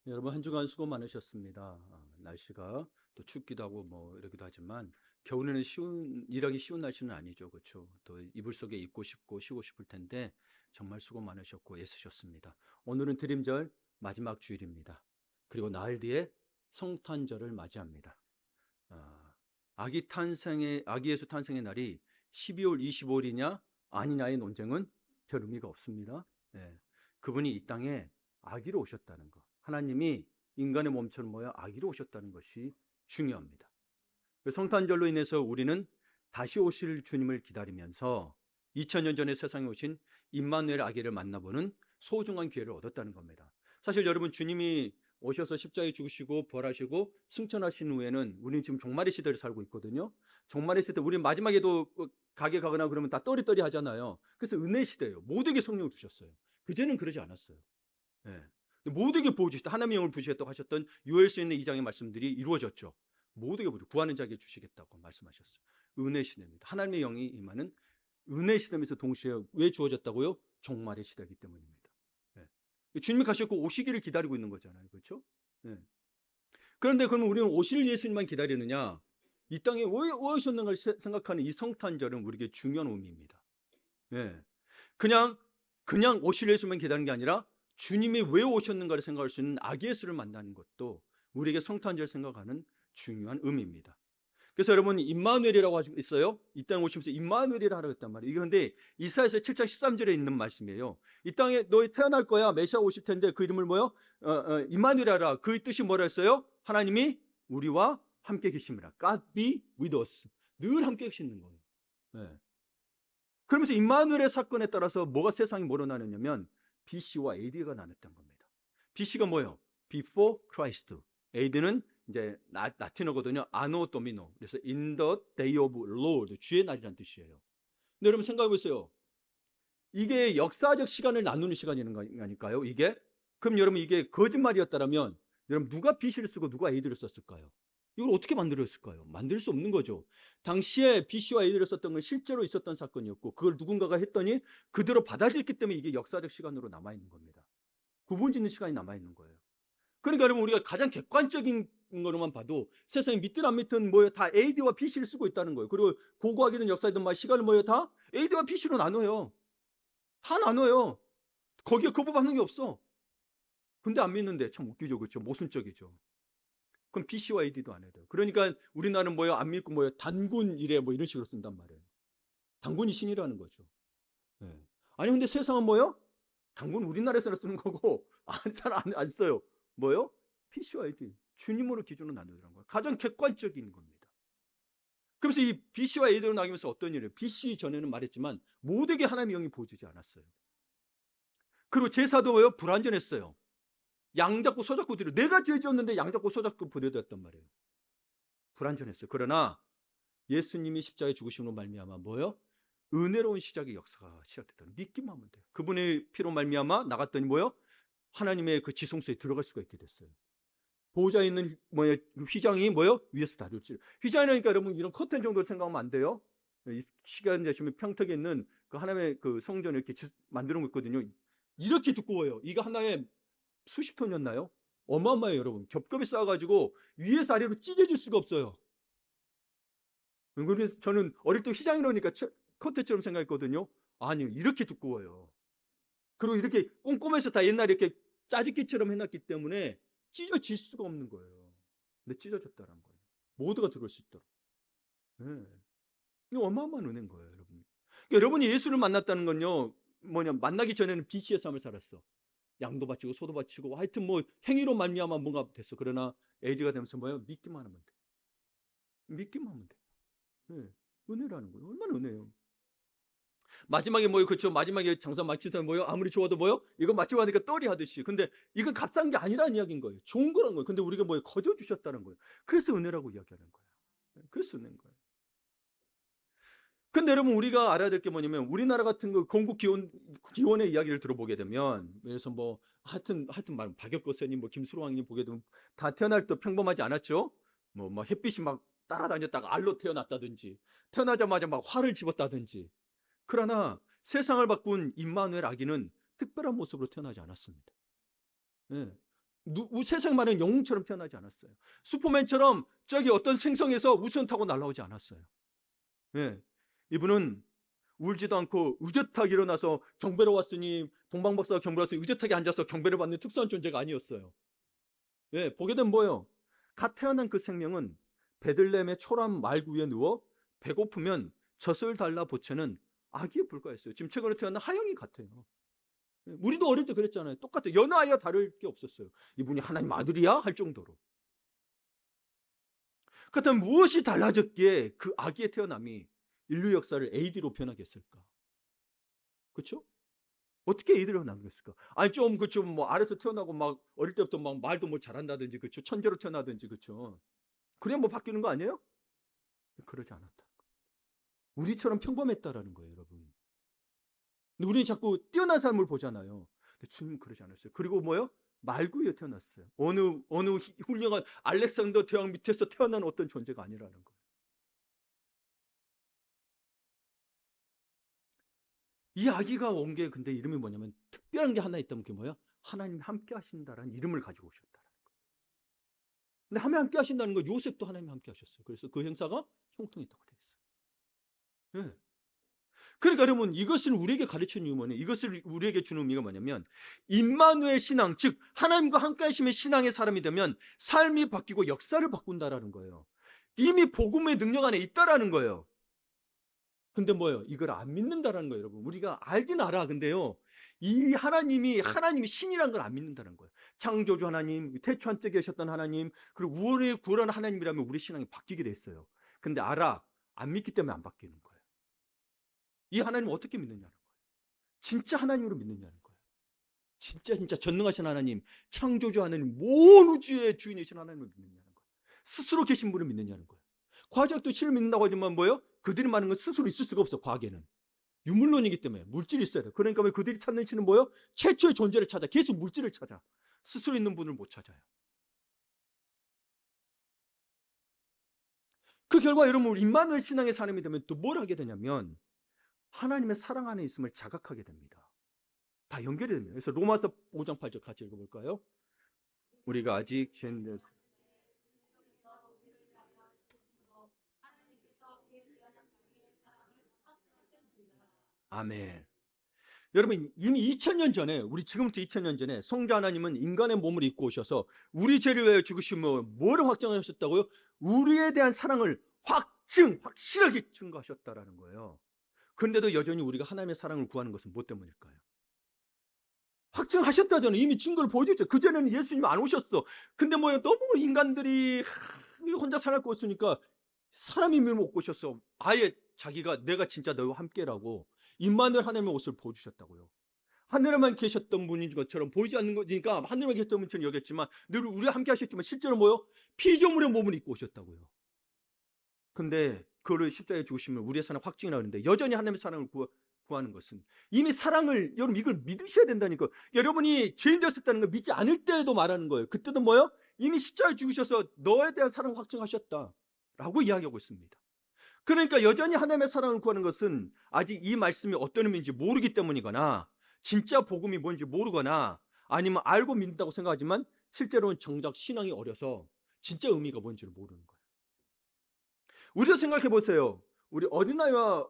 여러분 한 주간 수고 많으셨습니다. 날씨가 또 춥기도 하고 뭐 이러기도 하지만 겨울에는 일하기 쉬운 날씨는 아니죠. 그렇죠? 또 이불 속에 있고 싶고 쉬고 싶을 텐데 정말 수고 많으셨고 애쓰셨습니다. 오늘은 드림절 마지막 주일입니다. 그리고 나흘 뒤에 성탄절을 맞이합니다. 아, 아기 예수 탄생의 날이 12월 25일이냐 아니냐의 논쟁은 별 의미가 없습니다. 예. 그분이 이 땅에 아기로 오셨다는 것. 하나님이 인간의 몸처럼 모여 아기로 오셨다는 것이 중요합니다. 성탄절로 인해서 우리는 다시 오실 주님을 기다리면서 2000년 전에 세상에 오신 임마누엘 아기를 만나보는 소중한 기회를 얻었다는 겁니다. 사실 여러분, 주님이 오셔서 십자가에 죽으시고 부활하시고 승천하신 후에는 우리는 지금 종말의 시대를 살고 있거든요. 종말의 시대, 우리 마지막에도 가게 가거나 그러면 다 떠리떠리 하잖아요. 그래서 은혜 시대예요. 모두에게 성령을 주셨어요. 그제는 그러지 않았어요. 예. 모두에게 부어주시다. 하나님의 영을 부으시겠다고 하셨던 요엘서 있는 2장의 말씀들이 이루어졌죠. 모두에게 구하는 자에게 주시겠다고 말씀하셨어요. 은혜 시대입니다. 하나님의 영이 임하는 은혜 시대면서 동시에 왜 주어졌다고요? 종말의 시대이기 때문입니다. 예. 주님이 가셨고 오시기를 기다리고 있는 거잖아요. 그렇죠? 예. 그런데 그러면 우리는 오실 예수님만 기다리느냐? 이 땅에 왜 오셨는가를 생각하는 이 성탄절은 우리에게 중요한 의미입니다. 예. 그냥 오실 예수만 기다리는 게 아니라 주님이 왜 오셨는가를 생각할 수 있는 아기 예수를 만나는 것도 우리에게 성탄절 생각하는 중요한 의미입니다. 그래서 여러분, 임마누엘이라고 하고 있어요. 이 땅에 오시면서 임마누엘이라 하라고 했단 말이에요. 그런데 이사야서 7장 13절에 있는 말씀이에요. 이 땅에 너희 태어날 거야. 메시아 오실 텐데 그 이름을 뭐요? 임마누엘이라. 그 뜻이 뭐라 했어요? 하나님이 우리와 함께 계십니다. God be with us. 늘 함께 계시는 거예요. 네. 그러면서 임마누엘의 사건에 따라서 뭐가 세상이 뭐로 나눴냐면 BC와 AD가 나눴던 겁니다. BC가 뭐예요? Before Christ. AD는 이제 라틴어거든요. 아노 도미노. 그래서 in the day of Lord. 주의 날이라는 뜻이에요. 근데 여러분 생각해 보세요. 이게 역사적 시간을 나누는 시간이라는 거니까요. 이게. 그럼 여러분, 이게 거짓말이었다면 여러분, 누가 BC를 쓰고 누가 AD를 썼을까요? 이걸 어떻게 만들었을까요? 만들 수 없는 거죠. 당시에 BC와 AD를 썼던 건 실제로 있었던 사건이었고, 그걸 누군가가 했더니 그대로 받아들였기 때문에 이게 역사적 시간으로 남아있는 겁니다. 구분 짓는 시간이 남아있는 거예요. 그러니까 여러분, 우리가 가장 객관적인 거로만 봐도 세상에 믿든 안 믿든 뭐예요? 다 AD와 BC를 쓰고 있다는 거예요. 그리고 고고하기든 역사이든 막 시간을 뭐예요? 다 AD와 BC로 나눠요. 다 나눠요. 거기에 거부받는 게 없어. 근데 안 믿는데 참 웃기죠. 그렇죠? 모순적이죠. 그럼 BC와 AD도 안 해야 돼요. 그러니까 우리나라는 뭐예요? 안 믿고 뭐예요? 단군 이래 뭐 이런 식으로 쓴단 말이에요. 단군이 신이라는 거죠. 네. 아니 근데 세상은 뭐예요? 단군 우리나라에서 쓰는 거고 안 써요. 뭐예요? BC와 AD. 주님으로 기준으로 나누더라는 거예요. 가장 객관적인 겁니다. 그래서 이 BC와 AD로 나누면서 어떤 일이에요? BC 전에는 말했지만 모두에게 하나님의 영이 부어주지 않았어요. 그리고 제사도 뭐예요? 불완전했어요. 양 잡고 소 잡고 드려. 내가 죄 지었는데 양 잡고 소 잡고 드려야 단 말이에요. 불완전했어요. 그러나 예수님이 십자가에 죽으심으로 말미암아 뭐요? 은혜로운 시작의 역사가 시작됐다. 믿기만 하면 돼요. 그분의 피로 말미암아 나갔더니 뭐요? 하나님의 그 지성소에 들어갈 수가 있게 됐어요. 보호자에 있는 뭐예요? 휘장이 뭐요? 위에서 다룰지. 휘장이라니까 여러분 이런 커튼 정도로 생각하면 안 돼요. 이 시간 되시면 평택에 있는 그 하나님의 그 성전을 이렇게 만들어 놓거든요. 이렇게 두꺼워요. 이거 하나에 수십 톤이었나요? 어마어마해요, 여러분. 겹겹이 쌓아가지고 위에서 아래로 찢어질 수가 없어요. 그래서 저는 어릴 때 휘장이라니까 컨텐츠처럼 생각했거든요. 아니요, 이렇게 두꺼워요. 그리고 이렇게 꼼꼼해서 다 옛날에 이렇게 짜집기처럼 해놨기 때문에 찢어질 수가 없는 거예요. 근데 찢어졌다는 거예요. 모두가 들어올 수 있도록. 네. 이거 어마어마한 은혜인 거예요, 여러분. 그러니까 여러분이 예수를 만났다는 건요, 만나기 전에는 BC의 삶을 살았어. 양도 바치고 소도 바치고 하여튼 뭐 행위로 말미암아 뭔가 됐어. 그러나 에이지가 되면서 뭐예요? 믿기만 하면 돼. 믿기만 하면 돼. 네. 은혜라는 거예요. 얼마나 은혜예요. 마지막에 뭐요? 그렇죠. 마지막에 장사 마치다 뭐요? 아무리 좋아도 뭐요? 이거 마치고 하니까 떨이 하듯이. 근데 이건 값싼 게 아니라는 이야기인 거예요. 좋은 거란 거예요. 근데 우리가 뭐예요? 거저 주셨다는 거예요. 그래서 은혜라고 이야기하는 거예요. 그래서 은혜인 거예요. 근데 여러분, 우리가 알아야 될 게 뭐냐면 우리나라 같은 그 건국 기원의 이야기를 들어보게 되면, 그래서 뭐 하여튼 말 박혁거 선생님, 뭐 김수로 왕님 보게 되면 다 태어날 때 평범하지 않았죠. 뭐 햇빛이 막 따라다녔다가 알로 태어났다든지, 태어나자마자 막 활을 집었다든지. 그러나 세상을 바꾼 임마누엘 아기는 특별한 모습으로 태어나지 않았습니다. 예. 세상에 말하는 영웅처럼 태어나지 않았어요. 슈퍼맨처럼 저기 어떤 생성에서 우선 타고 날아오지 않았어요. 예. 이분은 울지도 않고 의젓하게 일어나서 경배로 왔으니 동방박사가 경배로 왔으니 의젓하게 앉아서 경배를 받는 특수한 존재가 아니었어요. 예, 보게 되면 뭐예요? 갓 태어난 그 생명은 베들레헴의 초람 말구 위에 누워 배고프면 젖을 달라 보채는 아기에 불과했어요. 지금 최근에 태어난 하영이 같아요. 우리도 어릴 때 그랬잖아요. 똑같아요. 여느 아이와 다를 게 없었어요. 이분이 하나님 아들이야? 할 정도로. 그렇다면 무엇이 달라졌기에 그 아기의 태어남이 인류 역사를 AD로 변하겠을까? 그렇죠? 어떻게 AD로 남겼을까? 아니 뭐 아래서 태어나고 막 어릴 때부터 막 말도 뭐 잘한다든지 그렇죠? 천재로 태어나든지 그렇죠? 그냥 뭐 바뀌는 거 아니에요? 그러지 않았다. 우리처럼 평범했다라는 거예요, 여러분. 근데 우리는 자꾸 뛰어난 삶을 보잖아요. 근데 주님은 그러지 않았어요. 그리고 뭐요? 말구에 태어났어요. 어느 훌륭한 알렉산더 대왕 밑에서 태어난 어떤 존재가 아니라는 거예요. 이 아기가 온 게 근데 이름이 뭐냐면 특별한 게 하나 있다면 그게 뭐야? 하나님이 함께 하신다라는 이름을 가지고 오셨다라는 거예요. 근데 하나님 함께 하신다는 거 요셉도 하나님이 함께 하셨어요. 그래서 그 행사가 형통했다고 되어 있어요. 네. 그러니까 여러분 이것을 우리에게 가르치는 이유는 뭐냐? 이것을 우리에게 주는 의미가 뭐냐면 임마누엘 신앙, 즉 하나님과 함께 하심의 신앙의 사람이 되면 삶이 바뀌고 역사를 바꾼다라는 거예요. 이미 복음의 능력 안에 있다라는 거예요. 근데 뭐예요? 이걸 안 믿는다라는 거예요, 여러분. 우리가 알긴 알아. 근데요. 이 하나님이 신이라는 걸 안 믿는다는 거예요. 창조주 하나님, 태초한 때 계셨던 하나님, 그리고 우월의 구원한 하나님이라면 우리 신앙이 바뀌게 됐어요. 근데 알아. 안 믿기 때문에 안 바뀌는 거예요. 이 하나님 어떻게 믿느냐는 거예요. 진짜 하나님으로 믿느냐는 거예요. 진짜 전능하신 하나님, 창조주 하나님, 모든 우주의 주인이신 하나님을 믿느냐는 거예요. 스스로 계신 분을 믿느냐는 거예요. 과학도 신을 믿는다고 하지만 뭐예요? 그들이 말하는 건 스스로 있을 수가 없어. 과학에는 유물론이기 때문에 물질이 있어야 돼. 그러니까 왜 그들이 찾는 신은 뭐예요? 최초의 존재를 찾아. 계속 물질을 찾아. 스스로 있는 분을 못 찾아요. 그 결과 여러분 임마누엘 신앙의 사람이 되면 또 뭘 하게 되냐면 하나님의 사랑 안에 있음을 자각하게 됩니다. 다 연결이 됩니다. 그래서 로마서 5장 8절 같이 읽어볼까요? 우리가 아직 아멘. 여러분 이미 2000년 전에 우리 지금부터 2000년 전에 성자 하나님은 인간의 몸을 입고 오셔서 우리 죄를 위하여 죽으시며 뭐를 확정하셨다고요? 우리에 대한 사랑을 확실하게 증거하셨다라는 거예요. 그런데도 여전히 우리가 하나님의 사랑을 구하는 것은 뭐 때문일까요? 확증하셨다잖아요. 이미 증거를 보여줬죠. 그전에는 예수님 안 오셨어. 근데 뭐예요? 너무 인간들이 혼자 살할 거 없으니까 사람이 못 오셨어. 아예 자기가 내가 진짜 너와 함께라고 임마누엘 하나님의 옷을 보여주셨다고요. 하늘에만 계셨던 분인 것처럼 보이지 않는 거니까 하늘에만 계셨던 분처럼 여겼지만 늘 우리와 함께 하셨지만 실제로 뭐요? 피조물의 몸을 입고 오셨다고요. 근데 그를 십자가에 죽으시면 우리의 사랑 확증이라고 하는데 여전히 하나님의 사랑을 구하는 것은 이미 사랑을 여러분 이걸 믿으셔야 된다니까. 여러분이 죄인 되었다는 걸 믿지 않을 때에도 말하는 거예요. 그때도 뭐요? 이미 십자가에 죽으셔서 너에 대한 사랑을 확증하셨다라고 이야기하고 있습니다. 그러니까 여전히 하나님의 사랑을 구하는 것은 아직 이 말씀이 어떤 의미인지 모르기 때문이거나 진짜 복음이 뭔지 모르거나 아니면 알고 믿는다고 생각하지만 실제로는 정작 신앙이 어려서 진짜 의미가 뭔지를 모르는 거예요. 우리도 생각해 보세요. 우리 어린아이와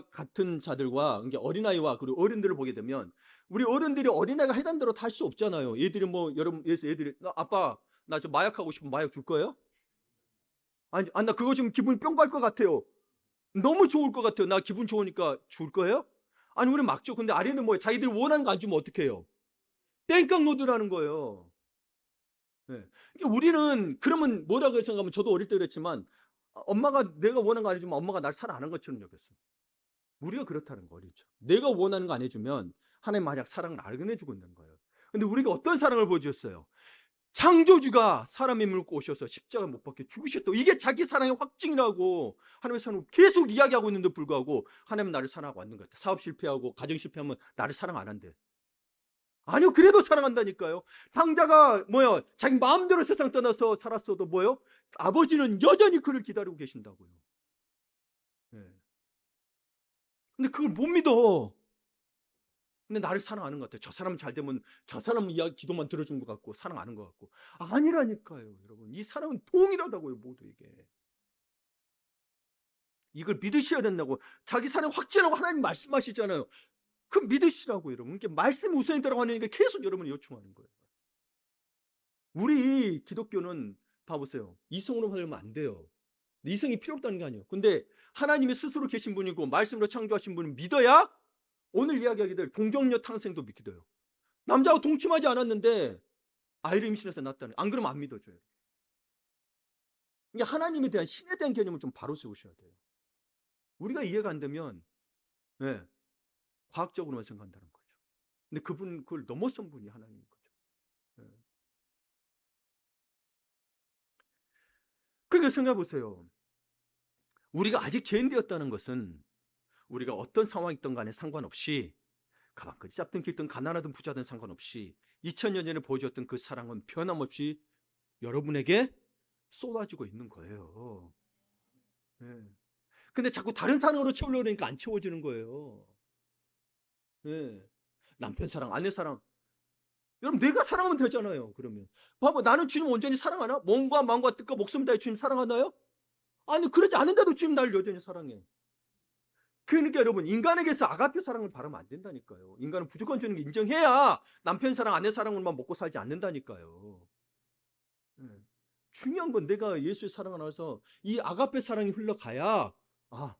같은 자들과 어린아이와 그리고 어른들을 보게 되면 우리 어른들이 어린아이가 해당 대로 다 할 수 없잖아요. 얘들이 뭐 여러분 애들이 아빠 나 좀 마약하고 싶으면 마약 줄 거예요? 아니 나 그거 좀 기분이 뿅 갈 것 같아요. 너무 좋을 것 같아요. 나 기분 좋으니까 줄 거예요? 아니 우리 막 줘. 근데 아래는 뭐예요? 자기들이 원하는 거 안 주면 어떻게 해요? 땡깡 노드라는 거예요. 네. 우리는 그러면 뭐라고 생각하면 저도 어릴 때 그랬지만 엄마가 내가 원하는 거 안 해주면 엄마가 날 사랑 안 한 것처럼 여겼어. 우리가 그렇다는 거 어리죠. 내가 원하는 거 안 해주면 하나님 만약 사랑을 안 해주고 있는 거예요. 근데 우리가 어떤 사랑을 보여주셨어요? 창조주가 사람의 물고 오셔서 십자가 못 박혀 죽으셨다고. 이게 자기 사랑의 확증이라고 하나님의 사랑을 계속 이야기하고 있는데 불구하고 하나님은 나를 사랑하고 왔는 것 같아. 사업 실패하고 가정 실패하면 나를 사랑 안 한대. 아니요, 그래도 사랑한다니까요. 당자가 뭐요? 자기 마음대로 세상 떠나서 살았어도 뭐요? 아버지는 여전히 그를 기다리고 계신다고요. 네. 근데 그걸 못 믿어. 근데 나를 사랑하는 것 같아요. 저 사람 잘 되면 저 사람 이야기 기도만 들어준 것 같고 사랑하는 것 같고. 아니라니까요, 여러분. 이 사랑은 동일하다고요, 모두에게. 이걸 믿으셔야 된다고. 자기 사랑 확진하고 하나님 말씀하시잖아요. 그 믿으시라고, 여러분. 이게 말씀 우선이라고 하는 게 계속 여러분이 요청하는 거예요. 우리 기독교는 봐보세요. 이성으로 살면 안 돼요. 이성이 필요 없다는 게 아니에요. 근데 하나님이 스스로 계신 분이고 말씀으로 창조하신 분을 믿어야 오늘 이야기하기를 동정녀 탕생도 믿기도요. 남자하고 동침하지 않았는데 아이를 임신해서 낳았다는. 안 그러면 안 믿어져요. 이게 하나님에 대한 신에 대한 개념을 좀 바로 세우셔야 돼요. 우리가 이해가 안 되면 네, 과학적으로만 생각한다는 거죠. 근데 그분 그걸 넘어선 분이 하나님인 거죠. 네. 그러니까 생각해 보세요. 우리가 아직 죄인되었다는 것은 우리가 어떤 상황이 있던 간에 상관없이 가방끈이 짧든 길든 가난하든 부자든 상관없이 2000년 전에 보여줬던 그 사랑은 변함없이 여러분에게 쏟아지고 있는 거예요. 네. 근데 자꾸 다른 사랑으로 채우려고 그러니까 안 채워지는 거예요. 네. 남편 사랑, 아내 사랑. 여러분 내가 사랑하면 되잖아요. 그러면 봐봐, 나는 주님 온전히 사랑하나? 몸과 마음과 뜻과 목숨을 다해 주님 사랑하나요? 아니 그러지 않은데도 주님 나를 여전히 사랑해. 그러니까 여러분 인간에게서 아가페 사랑을 바라면 안 된다니까요. 인간은 부족한 존재를 인정해야 남편 사랑, 아내 사랑으로만 먹고 살지 않는다니까요. 네. 중요한 건 내가 예수의 사랑을 알아서 이 아가페 사랑이 흘러가야 아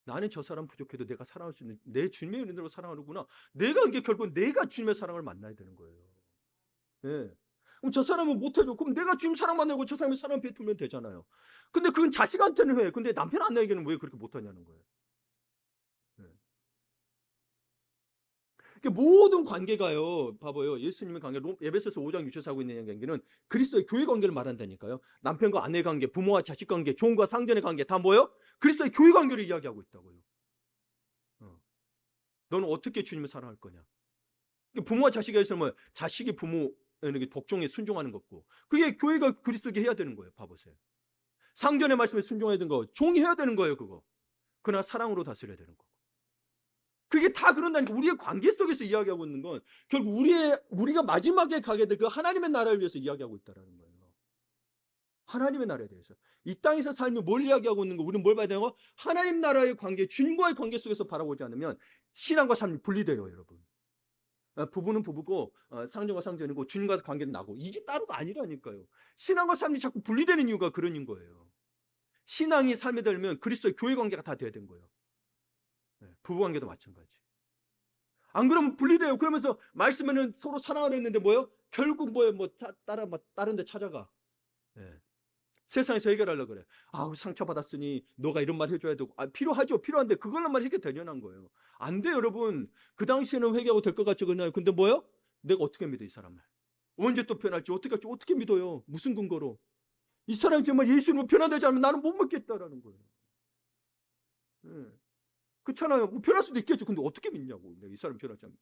나는 저 사람 부족해도 내가 사랑할 수 있는 내 주님의 은혜로 사랑하는구나. 내가 이게 결국 내가 주님의 사랑을 만나야 되는 거예요. 네. 그럼 저 사람은 못해줘. 그럼 내가 주님 사랑 만나고 저 사람의 사랑 베풀면 되잖아요. 근데 그건 자식한테는 해. 근데 남편 아내에게는 왜 그렇게 못하냐는 거예요. 네. 모든 관계가요. 봐봐요. 예수님의 관계, 에베소서 5장 6절에서 하고 있는 관계는 그리스도의 교회 관계를 말한다니까요. 남편과 아내 관계, 부모와 자식 관계, 종과 상전의 관계 다 뭐예요? 그리스도의 교회 관계를 이야기하고 있다고요. 너는 어떻게 주님을 사랑할 거냐? 부모와 자식에 있으면 뭐 자식이 부모에게 복종에 순종하는 거고 그게 교회가 그리스도에게 해야 되는 거예요. 봐보세요. 상전의 말씀에 순종해야 되는 거 종이 해야 되는 거예요. 그거. 그러나 사랑으로 다스려야 되는 거고. 그게 다 그런다니까. 우리의 관계 속에서 이야기하고 있는 건 결국 우리가 마지막에 가게 될 그 하나님의 나라를 위해서 이야기하고 있다는 거예요. 하나님의 나라에 대해서. 이 땅에서 살며 뭘 이야기하고 있는 거, 우리는 뭘 봐야 되는 거? 하나님 나라의 관계, 주님과의 관계 속에서 바라보지 않으면 신앙과 삶이 분리돼요, 여러분. 부부는 부부고 상전과 상전이고 주님과 관계는 나고 이게 따로가 아니라니까요. 신앙과 삶이 자꾸 분리되는 이유가 그런 거예요. 신앙이 삶에 들면 그리스도의 교회 관계가 다 돼야 되는 거예요. 부부 관계도 마찬가지. 안 그러면 분리돼요. 그러면서 말씀에는 서로 사랑하려 했는데 뭐예요? 결국 뭐예요? 다른 데 찾아가. 네. 세상에서 해결하려고 그래. 아우 상처받았으니 너가 이런 말 해줘야 되고 필요하죠. 필요한데 그걸로만 해결되려는 거예요. 안 돼 여러분. 그 당시에는 회개하고 될 것 같죠. 그냥 근데 뭐예요? 내가 어떻게 믿어 이 사람을. 언제 또 변할지 어떻게 할지 어떻게 믿어요. 무슨 근거로. 이 사람이 정말 예수님을 변화되지 않으면 나는 못 믿겠다라는 거예요. 네. 그렇잖아요. 뭐 변할 수도 있겠죠. 근데 어떻게 믿냐고. 내가 이 사람 변하지 않으면.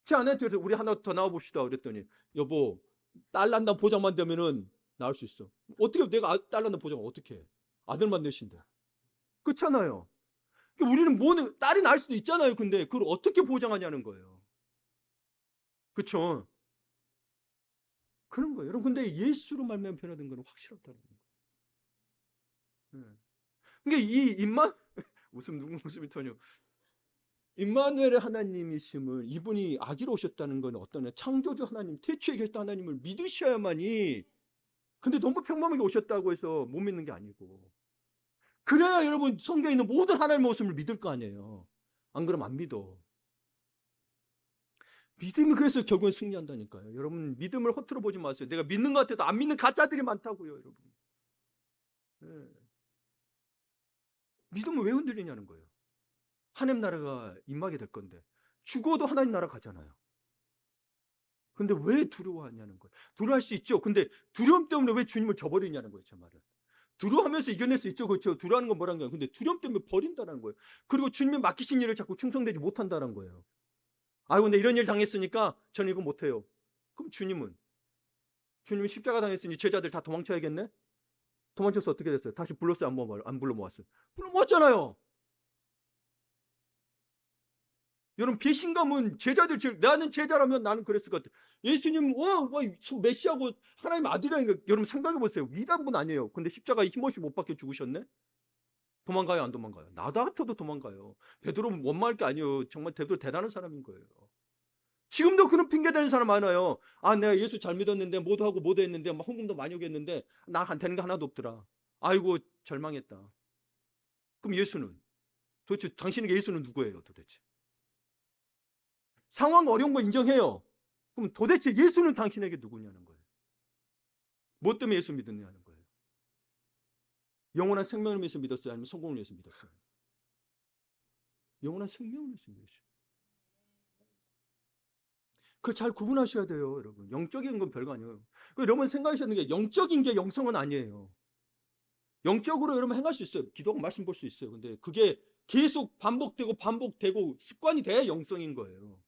제 아내한테 그래서 우리 하나 더 나와봅시다 그랬더니 여보 딸 난다 보장만 되면은 나올 수 있어. 어떻게 내가 딸 난다 보장 어떻게 해? 아들만 넷인데. 그렇잖아요. 우리는 뭐는 딸이 날 수도 있잖아요. 근데 그걸 어떻게 보장하냐는 거예요. 그렇죠? 그런 거예요. 여러분 근데 예수로 말미암아 변화된 거는 확실하다는 거예요. 네. 그러니까 이 입만 웃음 누구 웃음이 터져. 임마누엘의 하나님이심을 이분이 아기로 오셨다는 건 어떤 창조주 하나님, 태초에 계셨던 하나님을 믿으셔야만이. 근데 너무 평범하게 오셨다고 해서 못 믿는 게 아니고 그래야 여러분 성경에 있는 모든 하나님의 모습을 믿을 거 아니에요. 안 그러면 안 믿어. 믿음이 그래서 결국은 승리한다니까요. 여러분 믿음을 허투루 보지 마세요. 내가 믿는 것 같아도 안 믿는 가짜들이 많다고요. 여러분. 네. 믿음을 왜 흔들리냐는 거예요. 하나님 나라가 임하게 될 건데 죽어도 하나님 나라 가잖아요. 근데 왜 두려워하냐는 거예요. 두려워할 수 있죠. 근데 두려움 때문에 왜 주님을 저버리냐는 거예요. 제 말은. 두려워하면서 이겨낼 수 있죠. 그렇죠. 두려워하는 건 뭐라는 거예요. 근데 두려움 때문에 버린다는 거예요. 그리고 주님이 맡기신 일을 자꾸 충성되지 못한다는 거예요. 아이고 근데 이런 일 당했으니까 저는 이거 못해요. 그럼 주님이 십자가 당했으니 제자들 다 도망쳐야겠네. 도망쳐서 어떻게 됐어요? 다시 불렀어요? 안 불러 모았어요? 불러 모았잖아요. 여러분, 배신감은 나는 제자라면 나는 그랬을 것 같아요. 예수님, 메시아고 하나님 아들이라니까. 여러분 생각해 보세요. 위대한 분 아니에요. 근데 십자가에 힘없이 못 박혀 죽으셨네? 도망가요, 안 도망가요? 나도 같아도 도망가요. 베드로는 원망할 게 아니에요. 정말 베드로 대단한 사람인 거예요. 지금도 그런 핑계 대는 사람 많아요. 아, 내가 예수 잘 믿었는데, 모두 하고 모두 했는데, 막 헌금도 많이 오겠는데, 난 되는 게 하나도 없더라. 아이고, 절망했다. 그럼 예수는? 도대체 당신에게 예수는 누구예요, 도대체? 상황 어려운 거 인정해요. 그럼 도대체 예수는 당신에게 누구냐는 거예요. 뭐 때문에 예수 믿었냐는 거예요. 영원한 생명을 위해서 믿었어요? 아니면 성공을 위해서 믿었어요? 영원한 생명을 위해서 믿었어요. 그걸 잘 구분하셔야 돼요, 여러분. 영적인 건 별거 아니에요. 여러분 생각하시는 게 영적인 게 영성은 아니에요. 영적으로 여러분 행할 수 있어요. 기도하고 말씀 볼 수 있어요. 근데 그게 계속 반복되고 습관이 돼야 영성인 거예요.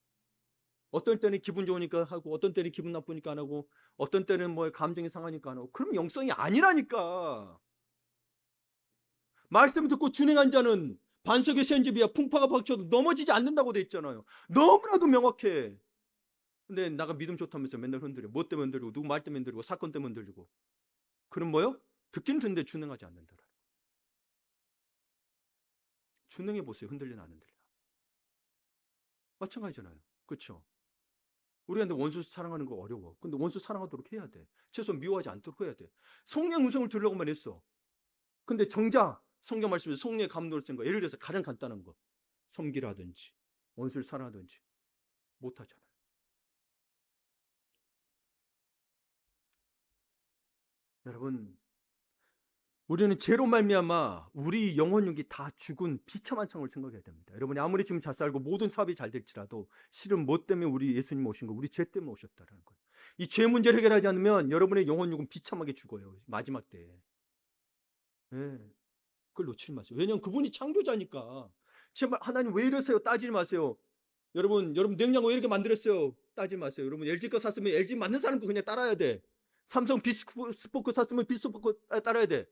어떤 때는 기분 좋으니까 하고, 어떤 때는 기분 나쁘니까 안 하고, 어떤 때는 뭐 감정이 상하니까 안 하고. 그럼 영성이 아니라니까. 말씀 듣고 준행한 자는 반석의 센집이야. 풍파가 박혀도 넘어지지 않는다고 돼 있잖아요. 너무나도 명확해. 근데 나가 믿음 좋다면서 맨날 흔들려. 뭐 때문에 흔들리고, 누구 말 때문에 흔들리고, 사건 때문에 흔들리고. 그럼 뭐요? 듣긴 듣는데 준행하지 않는다. 준행해 보세요. 흔들리나 안 흔들리나. 마찬가지잖아요. 그렇죠? 우리가 근데 원수 사랑하는 거 어려워. 근데 원수 사랑하도록 해야 돼. 최소한 미워하지 않도록 해야 돼. 성령 음성을 들으려고만 했어. 근데 정작 성경 말씀에서 성령의 감동을 쓴 거, 예를 들어서 가장 간단한 거, 섬기라든지 원수를 사랑하든지 못하잖아요. 여러분, 우리는 죄로 말미암아 우리 영혼육이 다 죽은 비참한 상을 생각해야 됩니다. 여러분이 아무리 지금 잘 살고 모든 사업이 잘 될지라도 실은 뭐 때문에 우리 예수님 오신 거, 우리 죄 때문에 오셨다는 거예요. 이 죄 문제를 해결하지 않으면 여러분의 영혼육은 비참하게 죽어요. 마지막 때에. 네. 그걸 놓치지 마세요. 왜냐하면 그분이 창조자니까. 제발 하나님 왜 이러세요? 따지지 마세요. 여러분 냉장고 왜 이렇게 만들었어요? 따지지 마세요. 여러분 LG 거 샀으면 LG 맞는 사람 거 그냥 따라야 돼. 삼성 비스포크 샀으면 비스포크 따라야 돼.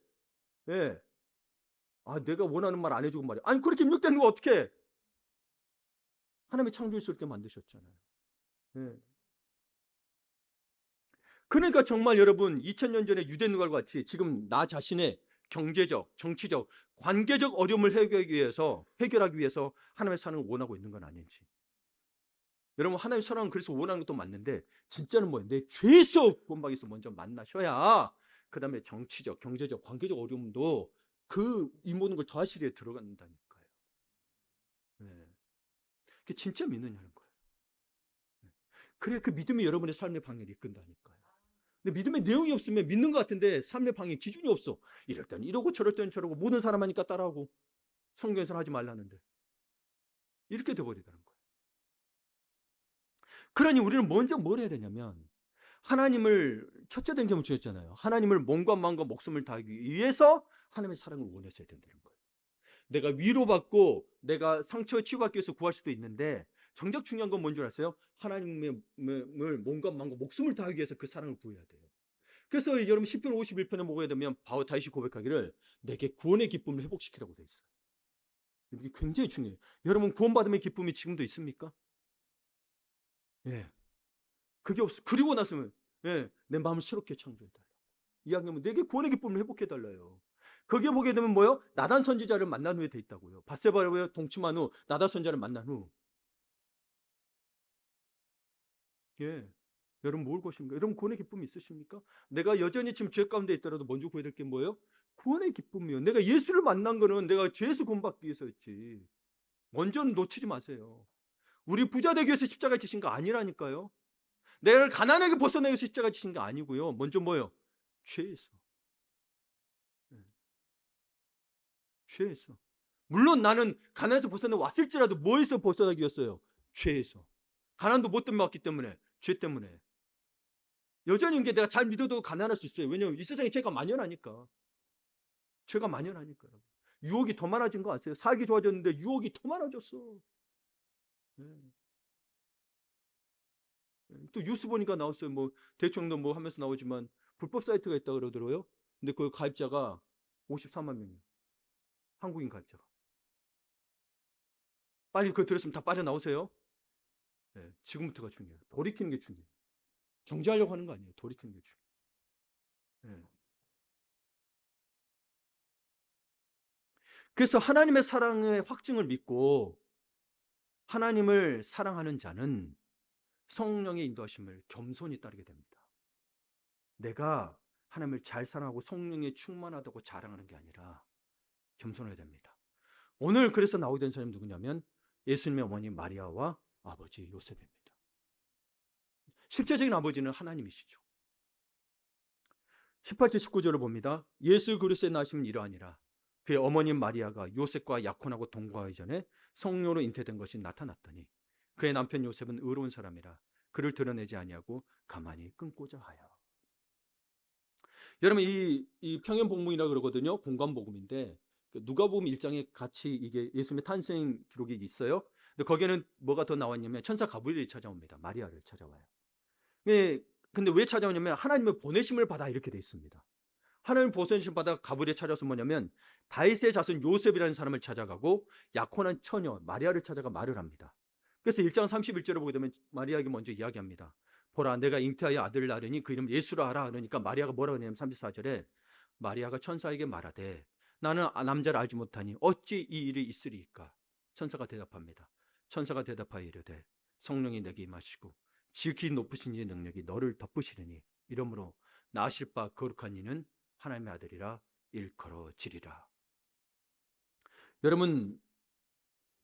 예. 아, 내가 원하는 말 안 해주고 말이야. 아니, 그렇게 입력되는 거 어떻게? 하나님이 창조했을 때 만드셨잖아요. 예. 그러니까 정말 여러분, 2000년 전에 유대인과 같이 지금 나 자신의 경제적, 정치적, 관계적 어려움을 해결하기 위해서 하나님의 사랑을 원하고 있는 건 아닌지. 여러분, 하나님의 사랑은 그래서 원하는 것도 맞는데, 진짜는 뭐예요? 내 죄에서 구원받기위해서 먼저 만나셔야, 그 다음에 정치적, 경제적, 관계적 어려움도 이 모든 걸 더하시리에 들어간다니까요. 네. 그게 진짜 믿느냐는 거예요. 그래, 그 믿음이 여러분의 삶의 방향을 이끈다니까요. 근데 믿음의 내용이 없으면 믿는 것 같은데 삶의 방향 기준이 없어. 이럴 땐 이러고 저럴 땐 저러고 모든 사람 하니까 따라하고 성경에서는 하지 말라는데 이렇게 돼버리더라는 거예요. 그러니 우리는 먼저 뭘 해야 되냐면 하나님을 첫째 된 점을 주셨잖아요. 하나님을 몸과 마음과 목숨을 다하기 위해서 하나님의 사랑을 원했어야 된다는 거예요. 내가 위로받고 내가 상처 치유받기 위해서 구할 수도 있는데 정작 중요한 건 뭔지 아세요? 하나님의 몸과 마음과 목숨을 다하기 위해서 그 사랑을 구해야 돼요. 그래서 여러분 10편 51편에 뭐가 되면 다윗이 고백하기를 내게 구원의 기쁨을 회복시키라고 돼 있어요. 이게 굉장히 중요해요. 여러분 구원받음의 기쁨이 지금도 있습니까? 예. 그게 없어. 그리고 나서는 내 마음을 새롭게 창조해달라. 이야기하면 내게 구원의 기쁨을 회복해달라요. 거기에 보게 되면 뭐요? 나단 선지자를 만난 후에 돼 있다고요. 밧세바와 동침한 후 나단 선지자를 만난 후. 예. 여러분 뭘 구하십니까? 여러분 구원의 기쁨이 있으십니까? 내가 여전히 지금 죄 가운데 있더라도 먼저 구해야 될 게 뭐예요? 구원의 기쁨이요. 내가 예수를 만난 거는 내가 죄에서 구원받기 위해서였지. 먼저는 놓치지 마세요. 우리 부자 되기 위해서 십자가 지신 거 아니라니까요. 내가 가난하게 벗어나기 위해서 십자가 지신 게 아니고요. 먼저 뭐예요? 죄에서. 네. 죄에서. 물론 나는 가난에서 벗어나 왔을지라도 뭐에서 벗어나기 위해서요? 죄에서. 가난도 못 때문에 왔기 때문에. 죄 때문에. 여전히 이게 내가 잘 믿어도 가난할 수 있어요. 왜냐면 이 세상에 죄가 만연하니까. 죄가 만연하니까. 유혹이 더 많아진 거 아세요? 살기 좋아졌는데 유혹이 더 많아졌어. 네. 또 뉴스 보니까 나왔어요. 뭐 대충도 뭐 하면서 나오지만 불법 사이트가 있다 그러더라고요. 근데 그 가입자가 53만 명이에요. 한국인 가입자가. 빨리 그거 들었으면 다 빠져나오세요. 네, 지금부터가 중요해요. 돌이키는 게 중요해요. 정지하려고 하는 거 아니에요. 돌이키는 게 중요해요. 네. 그래서 하나님의 사랑의 확증을 믿고 하나님을 사랑하는 자는 성령의 인도하심을 겸손히 따르게 됩니다. 내가 하나님을 잘 사랑하고 성령에 충만하다고 자랑하는 게 아니라 겸손해야 됩니다. 오늘 그래서 나오게 된 사람이 누구냐면 예수님의 어머니 마리아와 아버지 요셉입니다. 실제적인 아버지는 하나님이시죠. 18절 19절을 봅니다. 예수 그리스도의 나심은 이러하니라. 그의 어머님 마리아가 요셉과 약혼하고 동거하기 전에 성령으로 잉태된 것이 나타났더니 그의 남편 요셉은 의로운 사람이라 그를 드러내지 아니하고 가만히 끊고자 하여. 여러분 이 평행복음이라 그러거든요. 공간복음인데 누가복음 1장에 같이 이게 예수님의 탄생 기록이 있어요. 근데 거기에는 뭐가 더 나왔냐면 천사 가브리엘이 찾아옵니다. 마리아를 찾아와요. 근데 왜 찾아오냐면 하나님의 보내심을 받아 이렇게 돼 있습니다. 하나님 보내심을 받아 가브리엘 찾아서 뭐냐면 다윗의 자손 요셉이라는 사람을 찾아가고 약혼한 처녀 마리아를 찾아가 말을 합니다. 그래서 1장 31절을 보게 되면 마리아에게 먼저 이야기합니다. 보라 내가 잉태하여 아들을 낳으니 그 이름 예수라 하라. 그러니까 마리아가 뭐라고 하냐면 34절에 마리아가 천사에게 말하되 나는 남자를 알지 못하니 어찌 이 일이 있으리이까. 천사가 대답합니다. 천사가 대답하여 이르되 성령이 내게 임하시고 지극히 높으신 이의 능력이 너를 덮으시리니 이러므로 낳으실 바 거룩한 이는 하나님의 아들이라 일컬어지리라. 여러분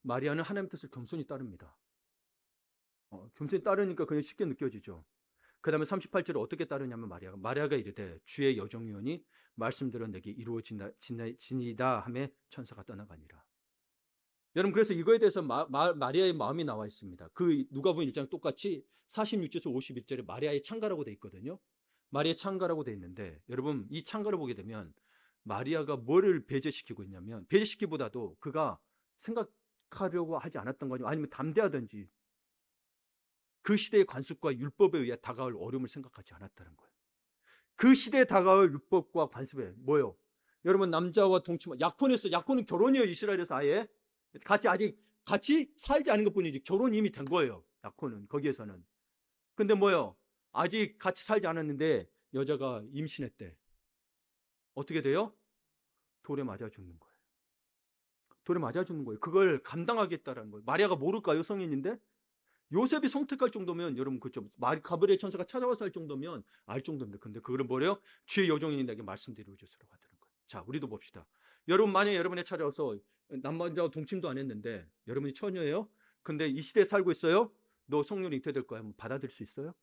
마리아는 하나님의 뜻을 겸손히 따릅니다. 겸손히 따르니까 그냥 쉽게 느껴지죠. 그 다음에 38절에 어떻게 따르냐면 마리아가 이르되 주의 여종이오니 말씀대로 내게 이루어지니이다 하며 천사가 떠나가니라. 여러분 그래서 이거에 대해서 마리아의 마음이 나와 있습니다. 그 누가복음 1장 똑같이 46절에서 51절에 마리아의 창가라고 돼 있거든요. 마리아의 창가라고 돼 있는데 여러분 이 창가를 보게 되면 마리아가 뭐를 배제시키고 있냐면 배제시키기보다도 그가 생각하려고 하지 않았던 거죠. 아니면 담대하든지 그 시대의 관습과 율법에 의해 다가올 어려움을 생각하지 않았다는 거예요. 그 시대에 다가올 율법과 관습에 뭐요? 여러분 남자와 동침한 약혼했어. 약혼은 결혼이에요. 이스라엘에서 아예 아직 같이 살지 않은 것뿐이지 결혼이 이미 된 거예요. 약혼은 거기에서는. 근데 뭐요? 아직 같이 살지 않았는데 여자가 임신했대. 어떻게 돼요? 돌에 맞아 죽는 거예요. 돌에 맞아 죽는 거예요. 그걸 감당하겠다라는 거예요. 마리아가 모를까요? 성인인데? 요셉이 선택할 정도면 여러분 그죠? 가브리엘 천사가 찾아와서 할 정도면 알 정도입니다. 근데 그거를 뭐래요? 주의 여종이 내게 말씀대로 주시라고 하더라는 거예요. 자, 우리도 봅시다. 여러분 만약에 여러분이 찾아와서 남자와 동침도 안 했는데 여러분이 처녀예요? 근데 이 시대에 살고 있어요? 너 성령이 잉태될 거야. 받아들일 수 있어요?